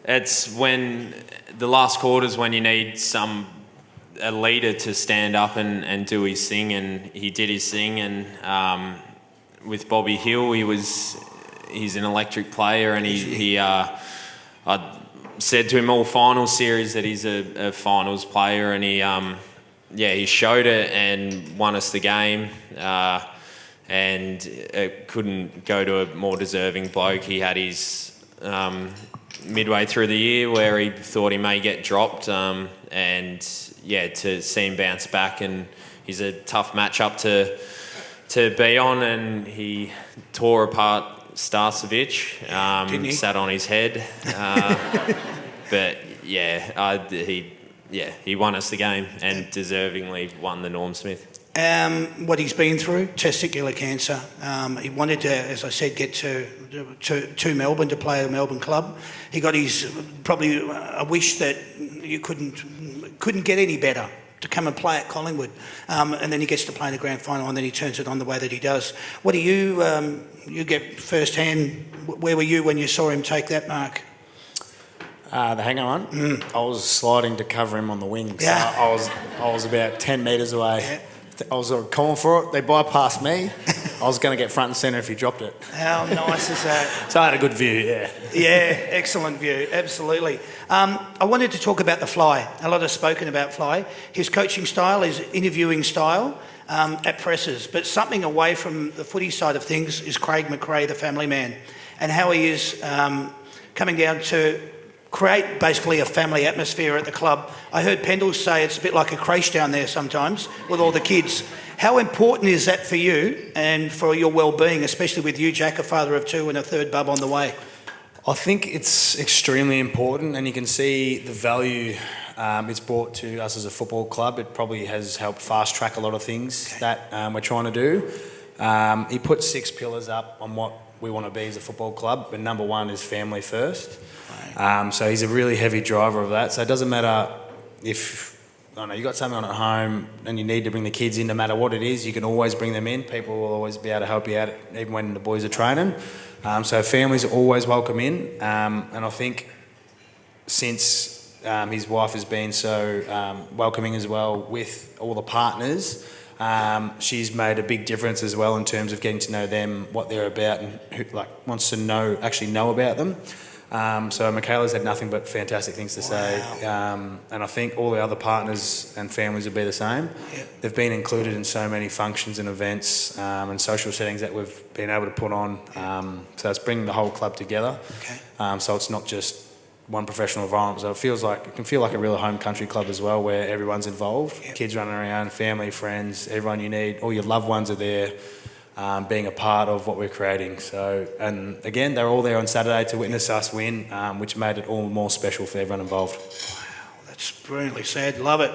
It's when the last quarters when you need a leader to stand up and do his thing, and he did his thing. And with Bobby Hill, he's an electric player, and I said to him all final series that he's a finals player, and he showed it and won us the game. And it couldn't go to a more deserving bloke. He had his midway through the year where he thought he may get dropped, and to see him bounce back, and he's a tough matchup to be on, and he tore apart Starcevic, sat on his head, but he won us the game and deservingly won the Norm Smith. What he's been through, testicular cancer. He wanted to, as I said, get to Melbourne to play at a Melbourne club. He got his probably a wish that you couldn't get any better to come and play at Collingwood, and then he gets to play in the grand final, and then he turns it on the way that he does. What do you get firsthand? Where were you when you saw him take that mark? The hanger one. I was sliding to cover him on the wing. Yeah. So I was about 10 metres away. Yeah. I was calling for it. They bypassed me. I was going to get front and centre if he dropped it. How nice is that? So I had a good view, yeah. Yeah, excellent view, absolutely. I wanted to talk about the Fly. A lot has spoken about Fly. His coaching style, his interviewing style at presses, but something away from the footy side of things is Craig McRae, the family man, and how he is coming down to create basically a family atmosphere at the club. I heard Pendle say it's a bit like a creche down there sometimes with all the kids. How important is that for you and for your well-being, especially with you, Jack, a father of two and a third bub on the way? I think it's extremely important, and you can see the value it's brought to us as a football club. It probably has helped fast track a lot of things that we're trying to do. He put 6 pillars up on what we want to be as a football club, and number 1 is family first. So he's a really heavy driver of that. So it doesn't matter if you got something on at home and you need to bring the kids in, no matter what it is, you can always bring them in. People will always be able to help you out, even when the boys are training. So families are always welcome in. And I think since his wife has been so welcoming as well with all the partners, she's made a big difference as well in terms of getting to know them, what they're about, and who wants to actually know about them. So Michaela's had nothing but fantastic things to say, and I think all the other partners and families will be the same. Yep. They've been included in so many functions and events and social settings that we've been able to put on. So it's bringing the whole club together. Okay. So it's not just one professional environment. So it can feel like a real home country club as well, where everyone's involved. Yep. Kids running around, family, friends, everyone you need, all your loved ones are there. Being a part of what we're creating. So, and again, they're all there on Saturday to witness us win, which made it all more special for everyone involved. Wow, that's brilliantly said. Love it.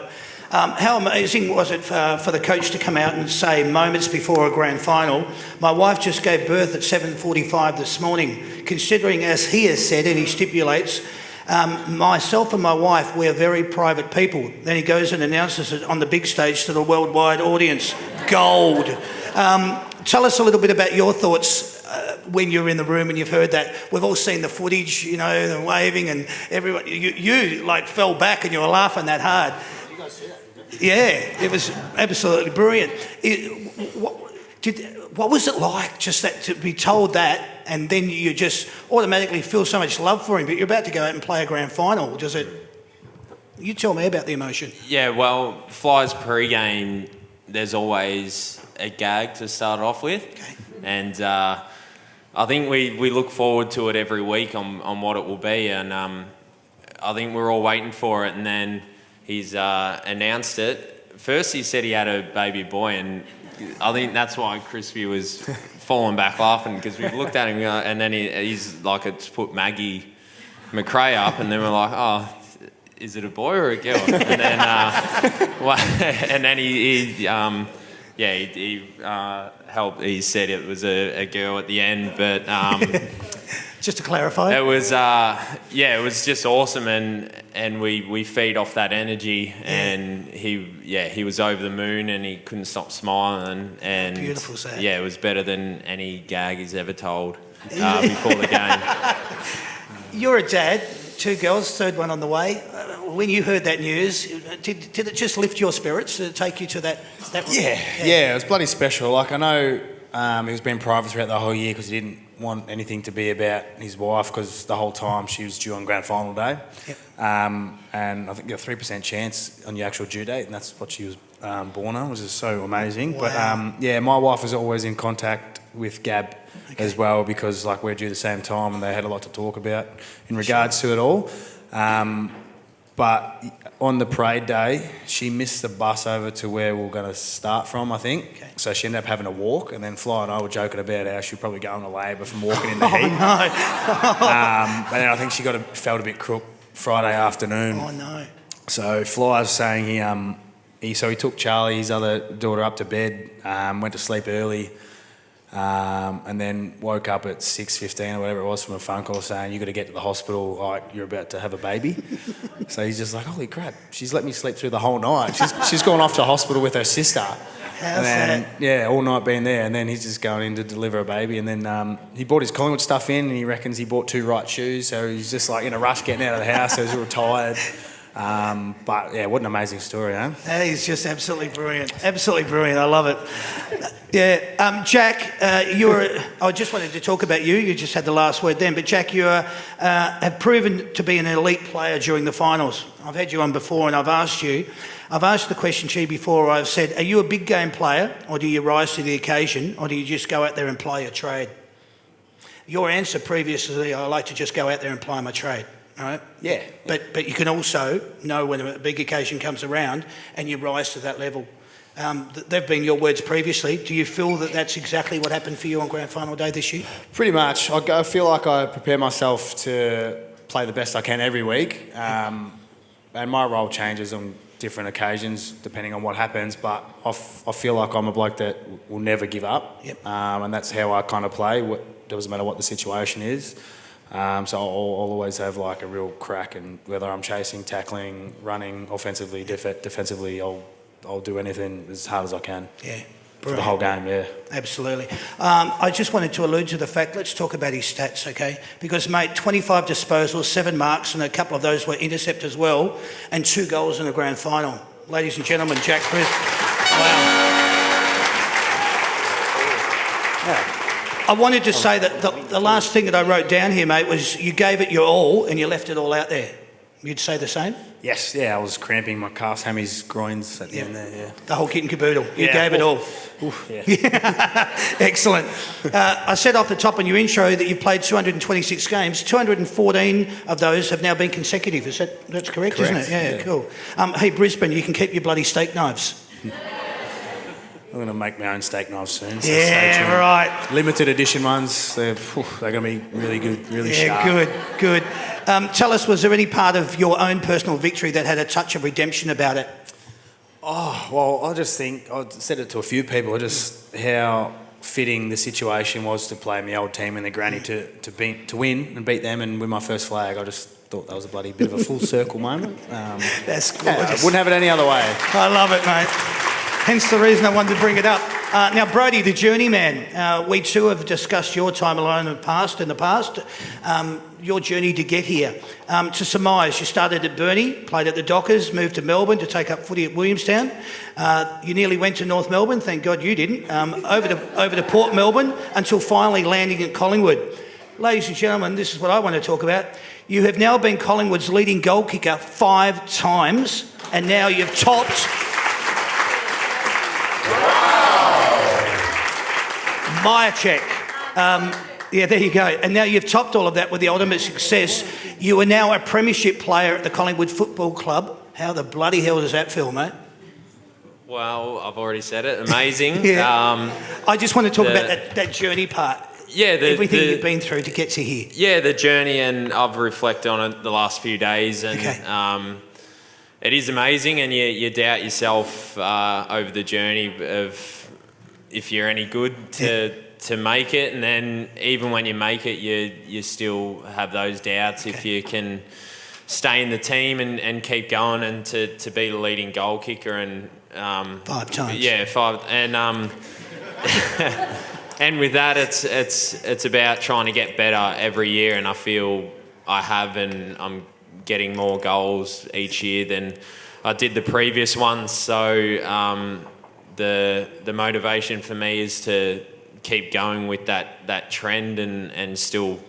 How amazing was it for the coach to come out and say moments before a grand final, my wife just gave birth at 7:45 this morning, considering, as he has said and he stipulates, myself and my wife, we're very private people. Then he goes and announces it on the big stage to the worldwide audience. Gold. Tell us a little bit about your thoughts when you're in the room and you've heard that. We've all seen the footage, the waving, and everyone. You fell back and you were laughing that hard. You guys see that? Yeah, it was absolutely brilliant. What was it like just that to be told that, and then you just automatically feel so much love for him, but you're about to go out and play a grand final? Does it? You tell me about the emotion. Yeah, well, Flyers pre-game, there's always a gag to start off with. Okay. And I think we look forward to it every week on what it will be, and I think we're all waiting for it, and then he's announced it. First he said he had a baby boy, and I think that's why Crispy was falling back laughing, because we've looked at him and then he's like, it's put Maggie McRae up, and then we're like, oh, is it a boy or a girl? And then and then he helped. He said it was a girl at the end, but just to clarify, it was it was just awesome, and we feed off that energy, and he was over the moon, and he couldn't stop smiling, and beautiful, Zach. Yeah, it was better than any gag he's ever told before the game. You're a dad, 2 girls, third one on the way. When you heard that news, did it just lift your spirits to take you to that? Yeah, it was bloody special. Like, I know he was being private throughout the whole year because he didn't want anything to be about his wife, because the whole time she was due on grand final day. Yep. And I think you got a 3% chance on your actual due date, and that's what she was born on, which is so amazing. Wow. But my wife was always in contact with Gab as well, because we're due the same time, and they had a lot to talk about in regards to it all. But on the parade day, she missed the bus over to where we were going to start from, I think. Okay. So she ended up having to walk, and then Fly and I were joking about how she was probably going to labour from walking in the heat. No. And then I think she felt a bit crook Friday afternoon. Oh, no. So Fly was saying he took Charlie, his other daughter, up to bed, went to sleep early, and then woke up at 6:15 or whatever it was from a phone call saying, you got to get to the hospital, like you're about to have a baby. So he's just like, holy crap, she's let me sleep through the whole night. She's gone off to hospital with her sister. How's that? Yeah, all night being there, and then he's just going in to deliver a baby, and then he bought his Collingwood stuff in, and he reckons he bought 2 right shoes, so he's just in a rush getting out of the house, so he's all tired. But yeah, what an amazing story, huh? That is just absolutely brilliant. Absolutely brilliant. I love it. Yeah, Jack, I just wanted to talk about you. You just had the last word then. But Jack, you have proven to be an elite player during the finals. I've had you on before, and I've asked the question to you before. I've said, are you a big game player, or do you rise to the occasion, or do you just go out there and play a trade? Your answer previously, I like to just go out there and play my trade. right? Yeah. But you can also know when a big occasion comes around and you rise to that level. They've been your words previously. Do you feel that that's exactly what happened for you on grand final day this year? Pretty much. I feel like I prepare myself to play the best I can every week. And my role changes on different occasions depending on what happens, but I feel like I'm a bloke that will never give up. Yep. And that's how I kind of play. It doesn't matter what the situation is. So I'll always have like a real crack, and whether I'm chasing, tackling, running, offensively, defensively, I'll do anything as hard as I can. Yeah. For the whole game, yeah. Absolutely. I just wanted to allude to the fact, let's talk about his stats, okay? Because, mate, 25 disposals, 7 marks, and a couple of those were intercept as well, and 2 goals in the grand final. Ladies and gentlemen, Jack Chris. Wow. I wanted to say that the last thing that I wrote down here, mate, was you gave it your all and you left it all out there. You'd say the same? Yes, yeah, I was cramping my calves, hammies, groins at the end there, yeah. The whole kit and caboodle. You gave it all. Yeah. Excellent. I said off the top in your intro that you've played 226 games. 214 of those have now been consecutive. That's correct, isn't it? Yeah, cool. Hey, Brisbane, you can keep your bloody steak knives. I'm going to make my own steak knives soon. So Yeah, right. Limited edition ones, they're going to be really good, really sharp. Yeah, good. Tell us, was there any part of your own personal victory that had a touch of redemption about it? Oh, well, I just think, I said it to a few people, just how fitting the situation was to play my old team in the granny to win and beat them and win my first flag. I just thought that was a bloody bit of a full circle moment. That's gorgeous. Yeah, I wouldn't have it any other way. I love it, mate. Hence the reason I wanted to bring it up. Now, Brody, the journeyman, we too have discussed your time alone in the past, your journey to get here. To surmise, you started at Burnie, played at the Dockers, moved to Melbourne to take up footy at Williamstown. You nearly went to North Melbourne, thank God you didn't, over to Port Melbourne until finally landing at Collingwood. Ladies and gentlemen, this is what I want to talk about. You have now been Collingwood's leading goal kicker 5 times, and now you've topped Myercheck. Yeah, there you go. And now you've topped all of that with the ultimate success. You are now a premiership player at the Collingwood Football Club. How the bloody hell does that feel, mate? Well, I've already said it. Amazing. Yeah. I just want to talk about that journey part. Yeah, everything you've been through to get to here. Yeah, the journey, and I've reflected on it the last few days, and it is amazing, and you doubt yourself over the journey of if you're any good to make it, and then even when you make it, you still have those doubts if you can stay in the team and keep going, and to be the leading goal kicker and 5 times. Yeah, 5 and and with that, it's about trying to get better every year, and I feel I have, and I'm getting more goals each year than I did the previous ones. So the motivation for me is to keep going with that trend and still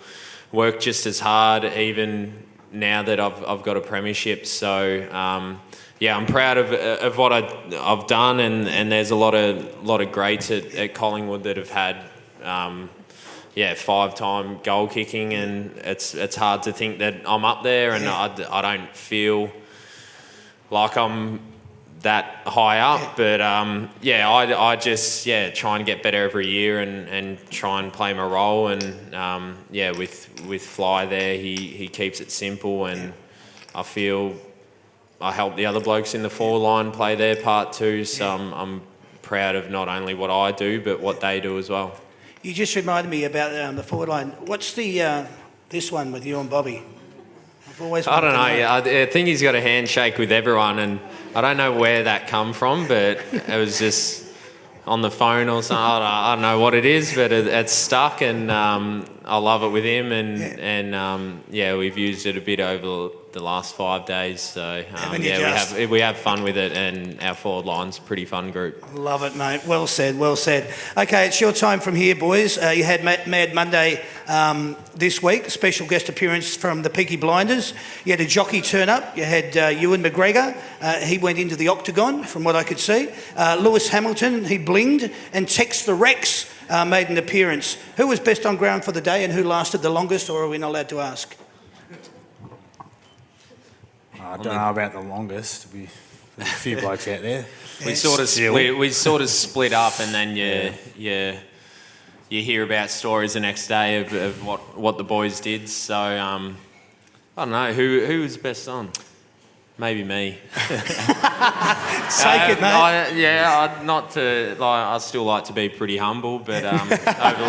work just as hard, even now that I've got a premiership. So yeah, I'm proud of what I've done, and there's a lot of greats at Collingwood that have had 5-time goal kicking, and it's hard to think that I'm up there, and I don't feel like I'm that high up, but I just try and get better every year and try and play my role, and with Fly there, he keeps it simple, and I feel I help the other blokes in the forward line play their part too, so I'm proud of not only what I do but what they do as well. You just reminded me about the forward line. What's the this one with you and Bobby? I don't know. I think he's got a handshake with everyone, and I don't know where that come from, but it was just on the phone or something. I don't know what it is, but it's stuck, and I love it with him, and we've used it a bit over the last 5 days. So we have fun with it, and our forward line's a pretty fun group. Love it, mate. Well said, well said. Okay, it's your time from here, boys. You had Mad Monday this week, special guest appearance from the Peaky Blinders. You had a jockey turn up. You had Ewan McGregor. He went into the octagon, from what I could see. Lewis Hamilton, he blinged. And Tex the Rex made an appearance. Who was best on ground for the day, and who lasted the longest, or are we not allowed to ask? I don't know about the longest. There's a few blokes out there. We sort of split up, and then you hear about stories the next day of what the boys did. So I don't know who was best on. Maybe me. Take it, mate. I still like to be pretty humble, but over the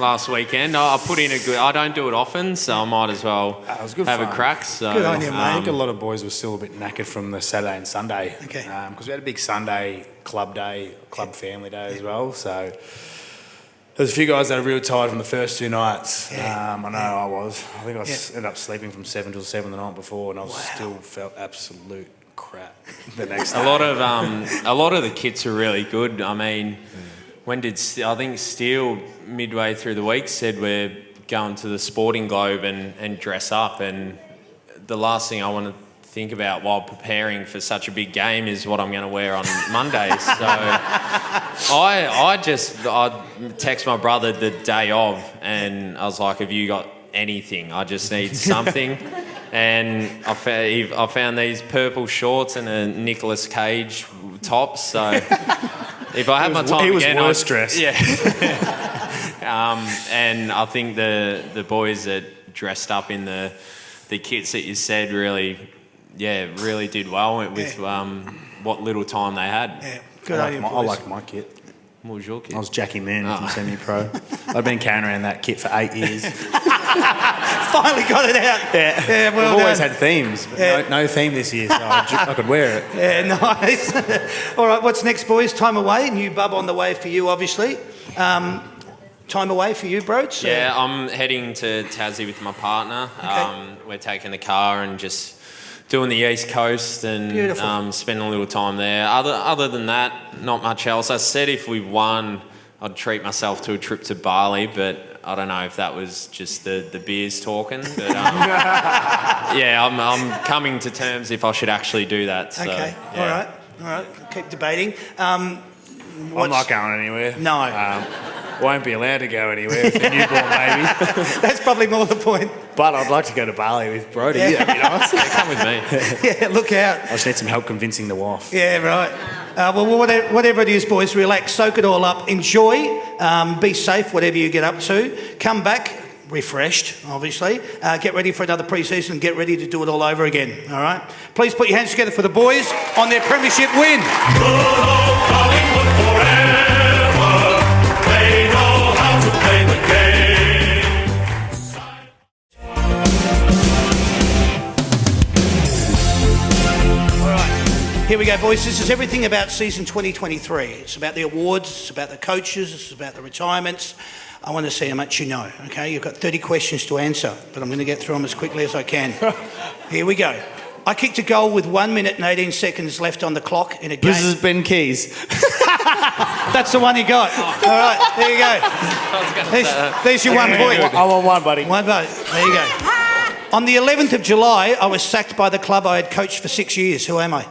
last weekend, I put in a good. I don't do it often, so I might as well It was good have fun. a crack. So Good on you, mate. I think a lot of boys were still a bit knackered from the Saturday and Sunday. Okay. Because we had a big Sunday club family day as well. So there's a few guys that are real tired from the first 2 nights. I know I was. I think I ended up sleeping from 7 till 7 the night before, and I still felt absolute crap the next day. a lot of the kits are really good. I mean, I think Steele midway through the week said we're going to the Sporting Globe and dress up, and the last thing I want to think about while preparing for such a big game is what I'm going to wear on Monday. So I text my brother the day of, and I was like, have you got anything? I just need something. And I found these purple shorts and a Nicolas Cage top. So if I had my time again, he was worse dressed. Yeah. And I think the boys that dressed up in the kits that you said really did well with what little time they had. Yeah, good on you, boys. I like my kit. What was your kit? I was Jackie Mann from Semi-Pro. I've been carrying around that kit for 8 years. Finally got it out. Yeah, well we've always done. had themes, but no theme this year, so I could wear it. Yeah, nice. All right, what's next, boys? Time away. New bub on the way for you, obviously. Time away for you, Broach? Yeah, I'm heading to Tassie with my partner. Okay. We're taking the car and just doing the East Coast and spending a little time there. Other than that, not much else. I said if we won, I'd treat myself to a trip to Bali, but I don't know if that was just the beers talking. But yeah, I'm coming to terms if I should actually do that. So, Okay, yeah. all right. Keep debating. I'm not going anywhere. No. Won't be allowed to go anywhere with a newborn baby. That's probably more the point. But I'd like to go to Bali with Brody. Yeah. That'd be nice. Yeah, come with me. Yeah, look out. I just need some help convincing the wife. Yeah, right. Well, whatever it is, boys, relax, soak it all up, enjoy, be safe, whatever you get up to. Come back refreshed, obviously. Get ready for another pre-season, get ready to do it all over again, all right? Please put your hands together for the boys on their premiership win. Good old Collingwood forever. They know how to play the game. All right, here we go, boys. This is everything about season 2023. It's about the awards, it's about the coaches, it's about the retirements. I want to see how much you know, okay? You've got 30 questions to answer, but I'm going to get through them as quickly as I can. Here we go. I kicked a goal with 1 minute and 18 seconds left on the clock in a game. This is Ben Keys. That's the one you got. All right, there you go. There's your 1 point. I'm on one, buddy. One vote. There you go. On the 11th of July, I was sacked by the club I had coached for 6 years. Who am I?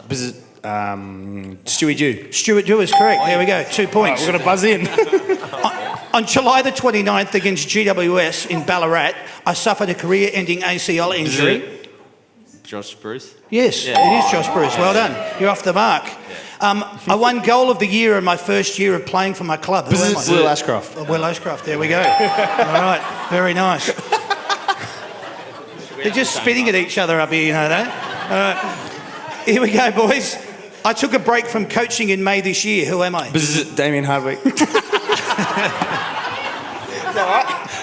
This is Stewie Dew. Stuart Dew is correct. There we go. 2 points. We're going to buzz in. On July the 29th against GWS in Ballarat, I suffered a career-ending ACL injury. Josh Bruce. Yes, it is Josh Bruce. Well done. You're off the mark. I won goal of the year in my first year of playing for my club. Who am I? Will Ashcroft. Will Ashcroft. There we go. All right. Very nice. They're just spitting at each other up here, you know that? Here we go, boys. I took a break from coaching in May this year. Who am I? This is Damien Hardwick.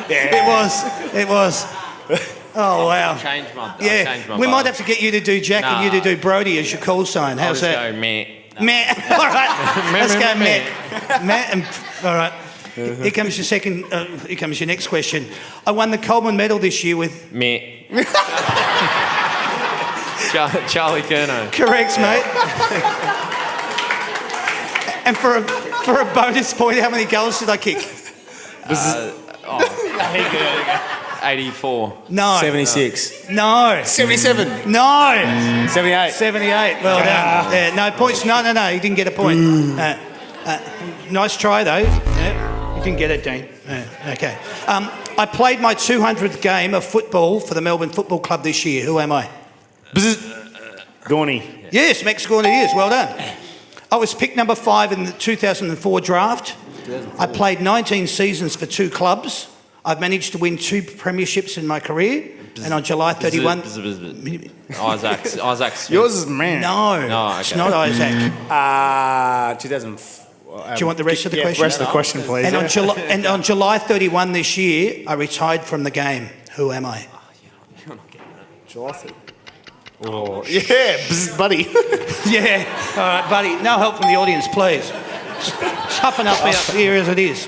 It was. Oh, wow. Change my We might have to get you to do Jack and you to do Brody as your call sign. How's that? Go, meh. Matt. All right. Let's go, Matt. Matt and all right. Here comes your second. Here comes your next question. I won the Coleman Medal this year with. Meh. Charlie Curnow. Correct, mate. And for a bonus point, how many goals did I kick? 84. No. 76. No. 77. No. 78. 78. Well done. Yeah, no points. No. You didn't get a point. Nice try though. Yeah, you didn't get it, Dean. Okay. I played my 200th game of football for the Melbourne Football Club this year. Who am I? Gorney. Yes, Max Gorney is. Well done. I was picked number 5 in the 2004 draft. I played 19 seasons for 2 clubs. I've managed to win 2 premierships in my career. And on July 31... Isaac's. Yours is man. No, No, it's okay. not Isaac. 2000. Do you want the rest of the question? Rest of the question, please. And on July 31 this year, I retired from the game. Who am I? July 30. Oh, yeah, buddy. Yeah. All right, buddy. No help from the audience, please. Toughen up out here as it is.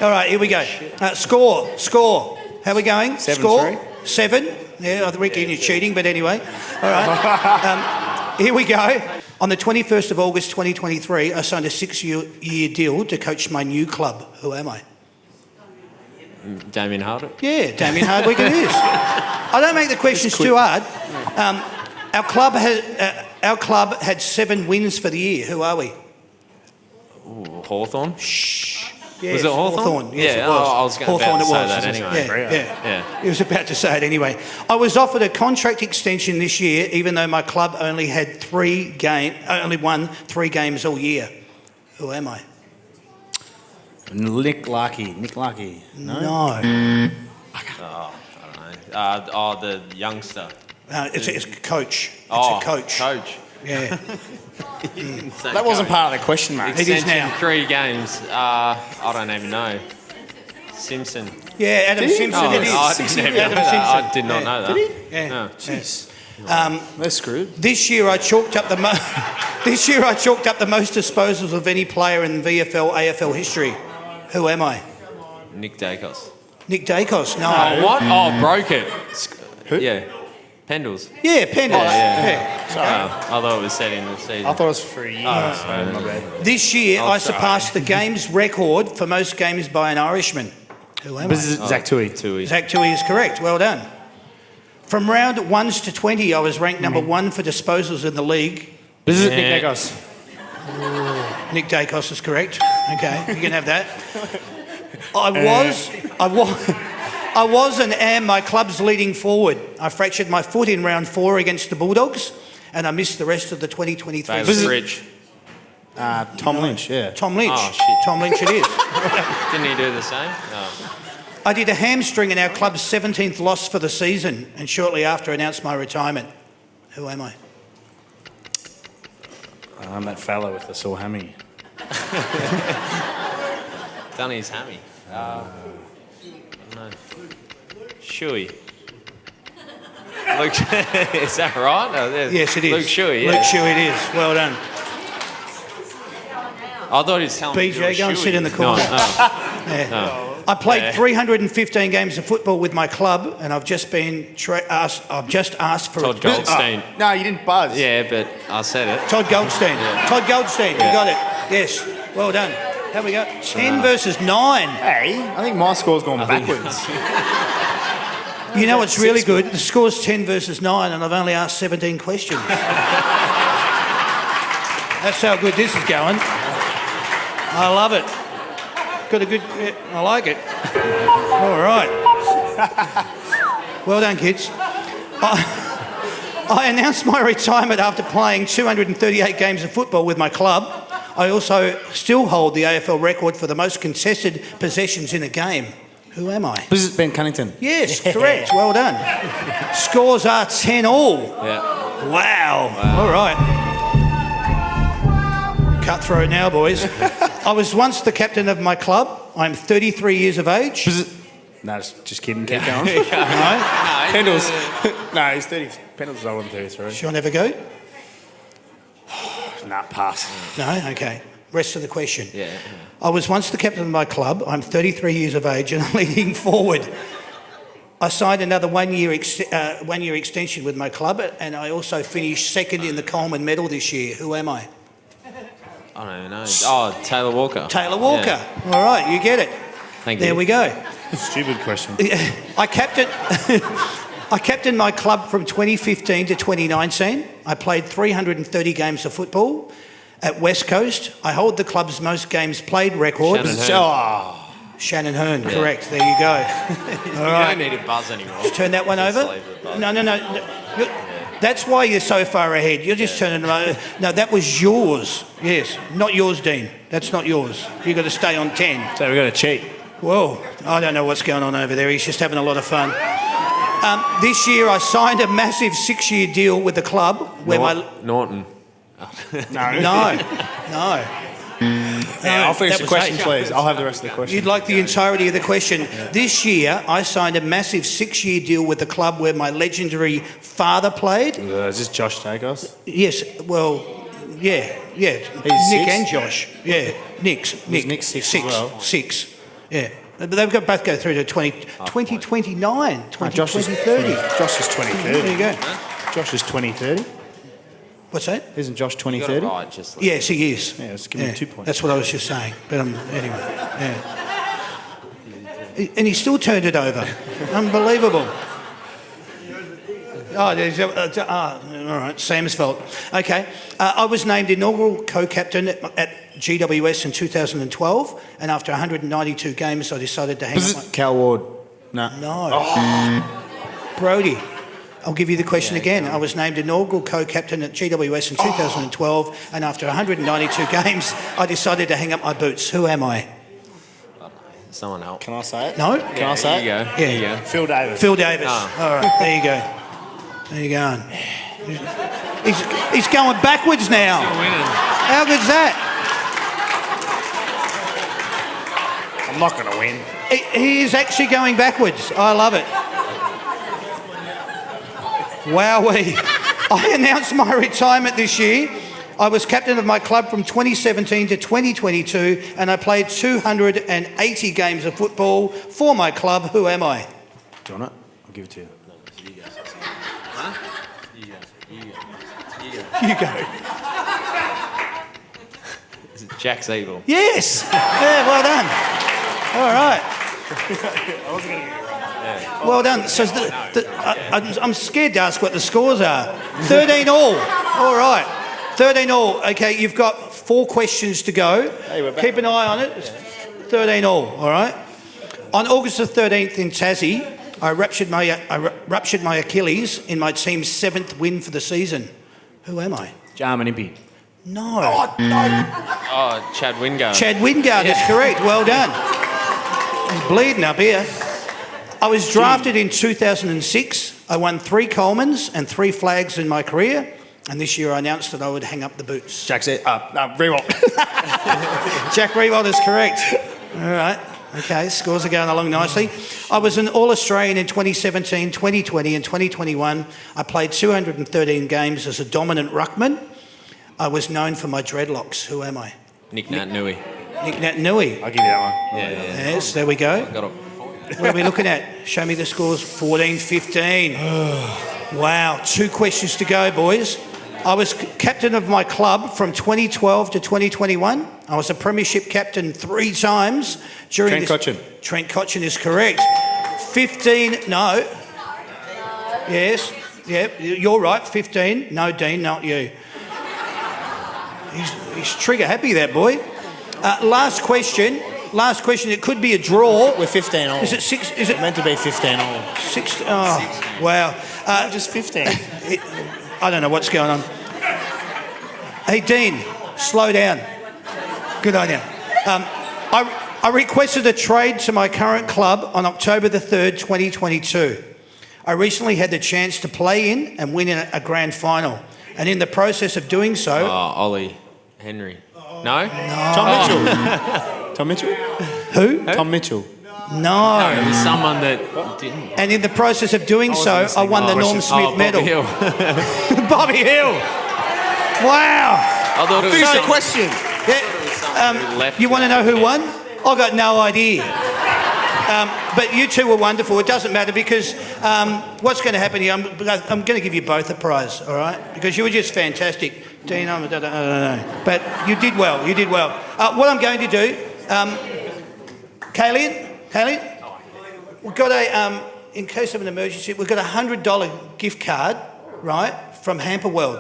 All right, here we go. Score. How are we going? 7-3. Score. 7. Yeah, I reckon you're cheating, but anyway. All right. Here we go. On the 21st of August 2023, I signed a 6-year deal to coach my new club. Who am I? Damien Hardwick. Yeah, Damien Hardwick it is. I don't make the questions too hard. Our club had 7 wins for the year. Who are we? Hawthorn. Yes, Was it Hawthorn? Yes, Yeah, it was. I was going to Hawthorn say it that was. anyway. Yeah. He was about to say it anyway. I was offered a contract extension this year, even though my club only won 3 games all year. Who am I? Nick Larkey. No. I don't know. The youngster. It's a coach. It's Oh, a coach. Yeah. That wasn't part of the question, mate. It is now. 3 games. I don't even know. Simpson. Yeah, Adam Simpson it is. I didn't even know Adam that. I Simpson. did not know that. Did he? Yeah. No. Jeez. They're screwed. This year I chalked up the most disposals of any player in VFL AFL history. Who am I? Nick Dacos. Nick Dacos. No. What? Oh, broke it. Who? Yeah. Pendles. Yeah, Pendles. yeah. Yeah. I thought it was set in the season. I thought it was for a year. My bad. This year I'll I try. surpassed the games record for most games by an Irishman. Who am I? This is Zach Tui. Tui. Zach Tui is correct. Well done. From round 1s to 20, I was ranked number 1 for disposals in the league. This is Yeah. Nick Dacos. Nick Dacos is correct. Okay, you can have that. I was and am my club's leading forward. I fractured my foot in round 4 against the Bulldogs, and I missed the rest of the 2023 Bailey season. Bridge. Tom Lynch, yeah. Tom Lynch. Oh, shit. Tom Lynch it is. Didn't he do the same? No. I did a hamstring in our club's 17th loss for the season, and shortly after announced my retirement. Who am I? I'm that fella with the sore hammy. Done his hammy. No. Shuey. Luke, is that right? No, Yes, it is. Luke Shuey, yeah. Luke Shuey it is. Well done. I thought he was telling me. BJ, go and sit in the corner. No. I played 315 games of football with my club, and I've just asked for Todd Goldstein. No, you didn't buzz. Yeah, but I said it. Todd Goldstein. Yeah. Todd Goldstein, you got it. Yes. Well done. How we go? 10 versus 9. Hey, I think my score's gone backwards. You know what's really good? The score's 10 versus 9, and I've only asked 17 questions. That's how good this is going. I love it. Got a good... Yeah, I like it. All right. Well done, kids. I announced my retirement after playing 238 games of football with my club. I also still hold the AFL record for the most contested possessions in a game. Who am I? This is Ben Cunnington. Yes, correct. Well done. Scores are 10-all. Yeah. Wow. All right. Cutthroat now, boys. I was once the captain of my club. I'm 33 years of age. No, just kidding. Keep going. No? Pendles. No, he's 30. Pendles is older than 33. Sean, have a go? Nah, pass. No? Okay. Rest of the question. Yeah. I was once the captain of my club. I'm 33 years of age and I'm leading forward. I signed another one-year extension with my club, and I also finished second in the Coleman Medal this year. Who am I? I don't even know. Oh, Taylor Walker. Taylor Walker. Yeah. All right, you get it. Thank you. There we go. Stupid question. I captained my club from 2015 to 2019. I played 330 games of football at West Coast. I hold the club's most games played record. Shannon Hearn. Oh, Shannon Hearn, correct. There you go. All right. You don't need a buzz anymore. Just turn that one Just over. leave the buzz. No. That's why you're so far ahead. You're just turning them over. No, that was yours. Yes, not yours, Dean. That's not yours. You've got to stay on 10. So we've got to cheat. Whoa, I don't know what's going on over there. He's just having a lot of fun. This year I signed a massive 6-year deal with the club where Norton. No. Yeah, I'll finish that the was question, 8. please. I'll have the rest of the question. You'd like the entirety of the question. This year, I signed a massive 6-year deal with the club where my legendary father played. Is this Josh Tagos? Yes, well, yeah. Nick 6? and Josh. Yeah, Nick, 6 as well? 6, yeah. But they've got both go through to 2029, Josh is 2030. Josh is 2030. There you go. Josh is 2030. What's that? Isn't Josh You got it 2030? right, just like Yes, he is. Yeah, let's give him 2 points. That's what I was just saying. But anyway, yeah. And he still turned it over. Unbelievable. Oh, all right, Sam's fault. Okay, I was named inaugural co-captain at GWS in 2012, and after 192 games, I decided to hang up my... Cal Ward. No. No. Brody, I'll give you the question again. I was named inaugural co-captain at GWS in 2012, and after 192 games, I decided to hang up my boots. Who am I? someone else. Can I say it? No? Can I say it? There you go. Yeah. There you go. Phil Davis. Phil Davis. Oh. All right, there you go. There you go. He's going backwards now. How good's that? I'm not going to win. He is actually going backwards. I love it. Wowee. I announced my retirement this year. I was captain of my club from 2017 to 2022, and I played 280 games of football for my club. Who am I? Do you want it? I'll give it to you. You go. Jack Siebel. Yes. Yeah, well done. All right. Well done. So I'm scared to ask what the scores are. 13 all. All right. 13 all. Okay, you've got 4 questions to go. Keep an eye on it. It's 13 all. All right. On August the 13th in Tassie, I ruptured my Achilles in my team's 7th win for the season. Who am I? Jarman Impey. No. Oh, Chad Wingard. Chad Wingard is correct. Well done. He's bleeding up here. I was drafted in 2006. I won 3 Colemans and 3 flags in my career. And this year I announced that I would hang up the boots. Rewalt. Jack Rewalt is correct. All right. Okay, scores are going along nicely. I was an All-Australian in 2017, 2020 and 2021. I played 213 games as a dominant ruckman. I was known for my dreadlocks. Who am I? Nick Naitanui. Nick Naitanui. I'll give you that one. Yeah. Yes, there we go. Got it. What are we looking at? Show me the scores. 14-15. Wow, 2 questions to go, boys. I was captain of my club from 2012 to 2021. I was a premiership captain 3 times during Cotchin. Trent Cotchin is correct. 15, no. Yes, yep, you're right, 15. No, Dean, not you. He's trigger happy, that boy. Last question, it could be a draw. We're 15 all. Is it 6? Is it Meant to be 15 all. 6? Oh, wow. Just 15. I don't know what's going on. Hey, Dean, slow down. Good on you. I requested a trade to my current club on October the 3rd, 2022. I recently had the chance to play in and win a grand final. And in the process of doing so... Ollie Henry. No? Tom Mitchell. Tom Mitchell? Who? Tom Mitchell. No. It was someone that didn't. And in the process of doing so, I won the Norm Smith medal. Bobby Hill. Bobby Hill. Wow. I thought it was Finish the someone- question. Yeah. left You want to know who won? I got no idea. But you two were wonderful. It doesn't matter because what's going to happen here, I'm going to give you both a prize, all right? Because you were just fantastic. Dean, I don't know. But you did well. What I'm going to do, Kayleen, we've got in case of an emergency, we've got a $100 gift card, right, from Hamper World,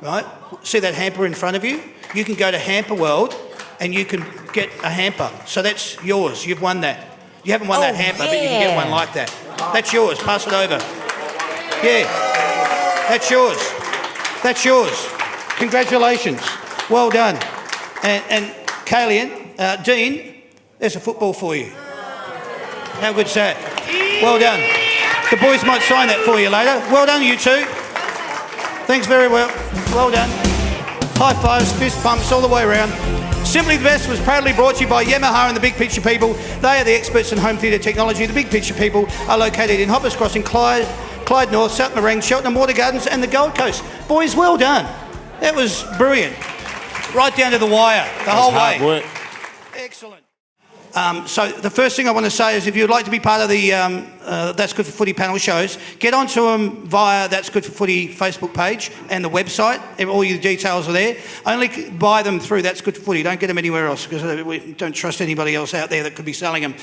right? See that hamper in front of you? You can go to Hamper World and you can get a hamper. So that's yours. You've won that. You haven't won that hamper, but you can get one like that. That's yours. Pass it over. Yeah. That's yours. That's yours. Congratulations. Well done. And Kalian, Dean, there's a football for you. How good's that? Well done. The boys might sign that for you later. Well done, you two. Thanks very well. Well done. High fives, fist pumps all the way around. Simply the Best was proudly brought to you by Yamaha and the Big Picture People. They are the experts in home theatre technology. The Big Picture People are located in Hoppers Crossing, Clyde North, South Morang, Cheltenham Water Gardens and the Gold Coast. Boys, well done. That was brilliant. Right down to the wire, the whole way. Hard work. Excellent. So the first thing I want to say is if you'd like to be part of the That's Good for Footy panel shows, get onto them via That's Good for Footy Facebook page and the website. All your details are there. Only buy them through That's Good for Footy. Don't get them anywhere else because we don't trust anybody else out there that could be selling them.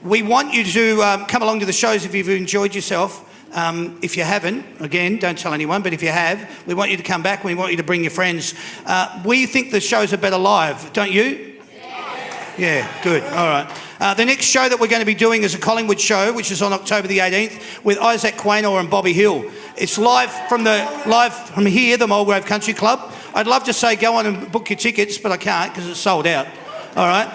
We want you to come along to the shows if you've enjoyed yourself. If you haven't, again, don't tell anyone, but if you have, we want you to come back. We want you to bring your friends. We think the shows are better live, don't you? Yeah, good. All right. The next show that we're going to be doing is a Collingwood show, which is on October the 18th, with Isaac Quaynor and Bobby Hill. It's live from here, the Mulgrave Country Club. I'd love to say go on and book your tickets, but I can't because it's sold out. All right.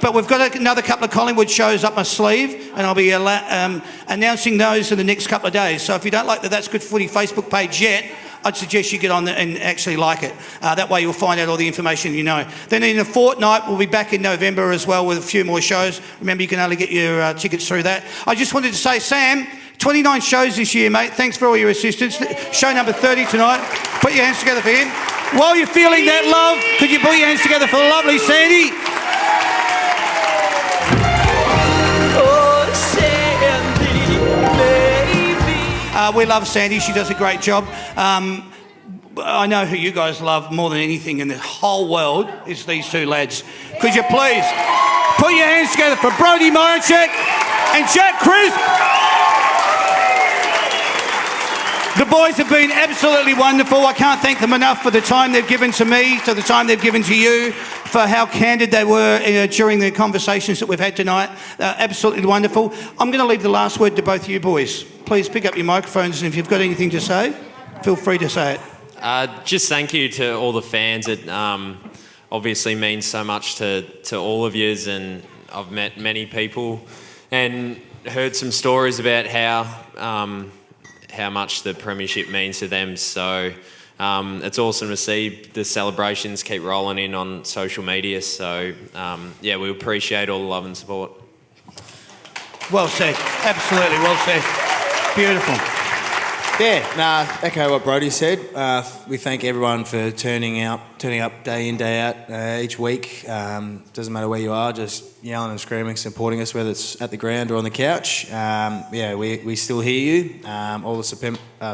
But we've got another couple of Collingwood shows up my sleeve, and I'll be announcing those in the next couple of days. So if you don't like the That's Good Footy Facebook page yet, I'd suggest you get on and actually like it. That way you'll find out all the information you know. Then in a fortnight, we'll be back in November as well with a few more shows. Remember, you can only get your tickets through that. I just wanted to say, Sam, 29 shows this year, mate. Thanks for all your assistance. Show number 30 tonight. Put your hands together for him. While you're feeling that love, could you put your hands together for the lovely Sandy? Oh, Sandy, baby. We love Sandy. She does a great job. I know who you guys love more than anything in the whole world is these two lads. Could you please put your hands together for Brodie Morachek and Jack Crisp? The boys have been absolutely wonderful. I can't thank them enough for the time they've given to me, to the time they've given to you, for how candid they were during the conversations that we've had tonight. Absolutely wonderful. I'm going to leave the last word to both you boys. Please pick up your microphones, and if you've got anything to say, feel free to say it. Just thank you to all the fans. It obviously means so much to all of yous, and I've met many people and heard some stories about how much the premiership means to them. So it's awesome to see the celebrations keep rolling in on social media. So yeah, we appreciate all the love and support. Well said. Absolutely well said. Beautiful. Yeah, echo what Brodie said. We thank everyone for turning up day in, day out, each week. Doesn't matter where you are, just yelling and screaming, supporting us, whether it's at the ground or on the couch. Yeah, we still hear you, all the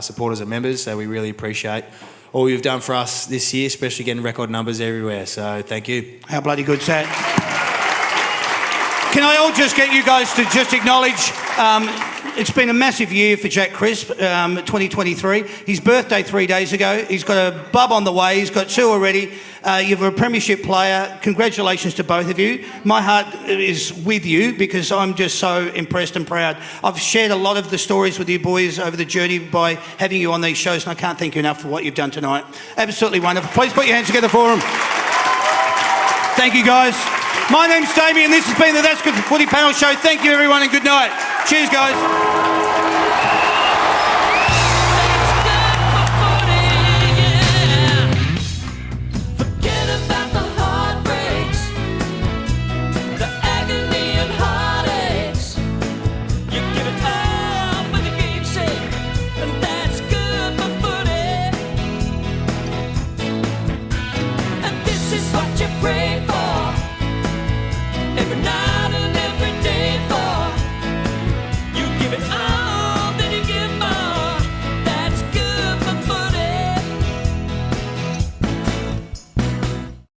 supporters and members, so we really appreciate all you've done for us this year, especially getting record numbers everywhere, so thank you. How bloody good's that? Can I all just get you guys to just acknowledge it's been a massive year for Jack Crisp, 2023. His birthday 3 days ago. He's got a bub on the way. He's got two already. You're a premiership player. Congratulations to both of you. My heart is with you because I'm just so impressed and proud. I've shared a lot of the stories with you boys over the journey by having you on these shows, and I can't thank you enough for what you've done tonight. Absolutely wonderful. Please put your hands together for them. Thank you, guys. My name's Damien. This has been the That's Good for Footy panel show. Thank you, everyone, and good night. Cheers, guys.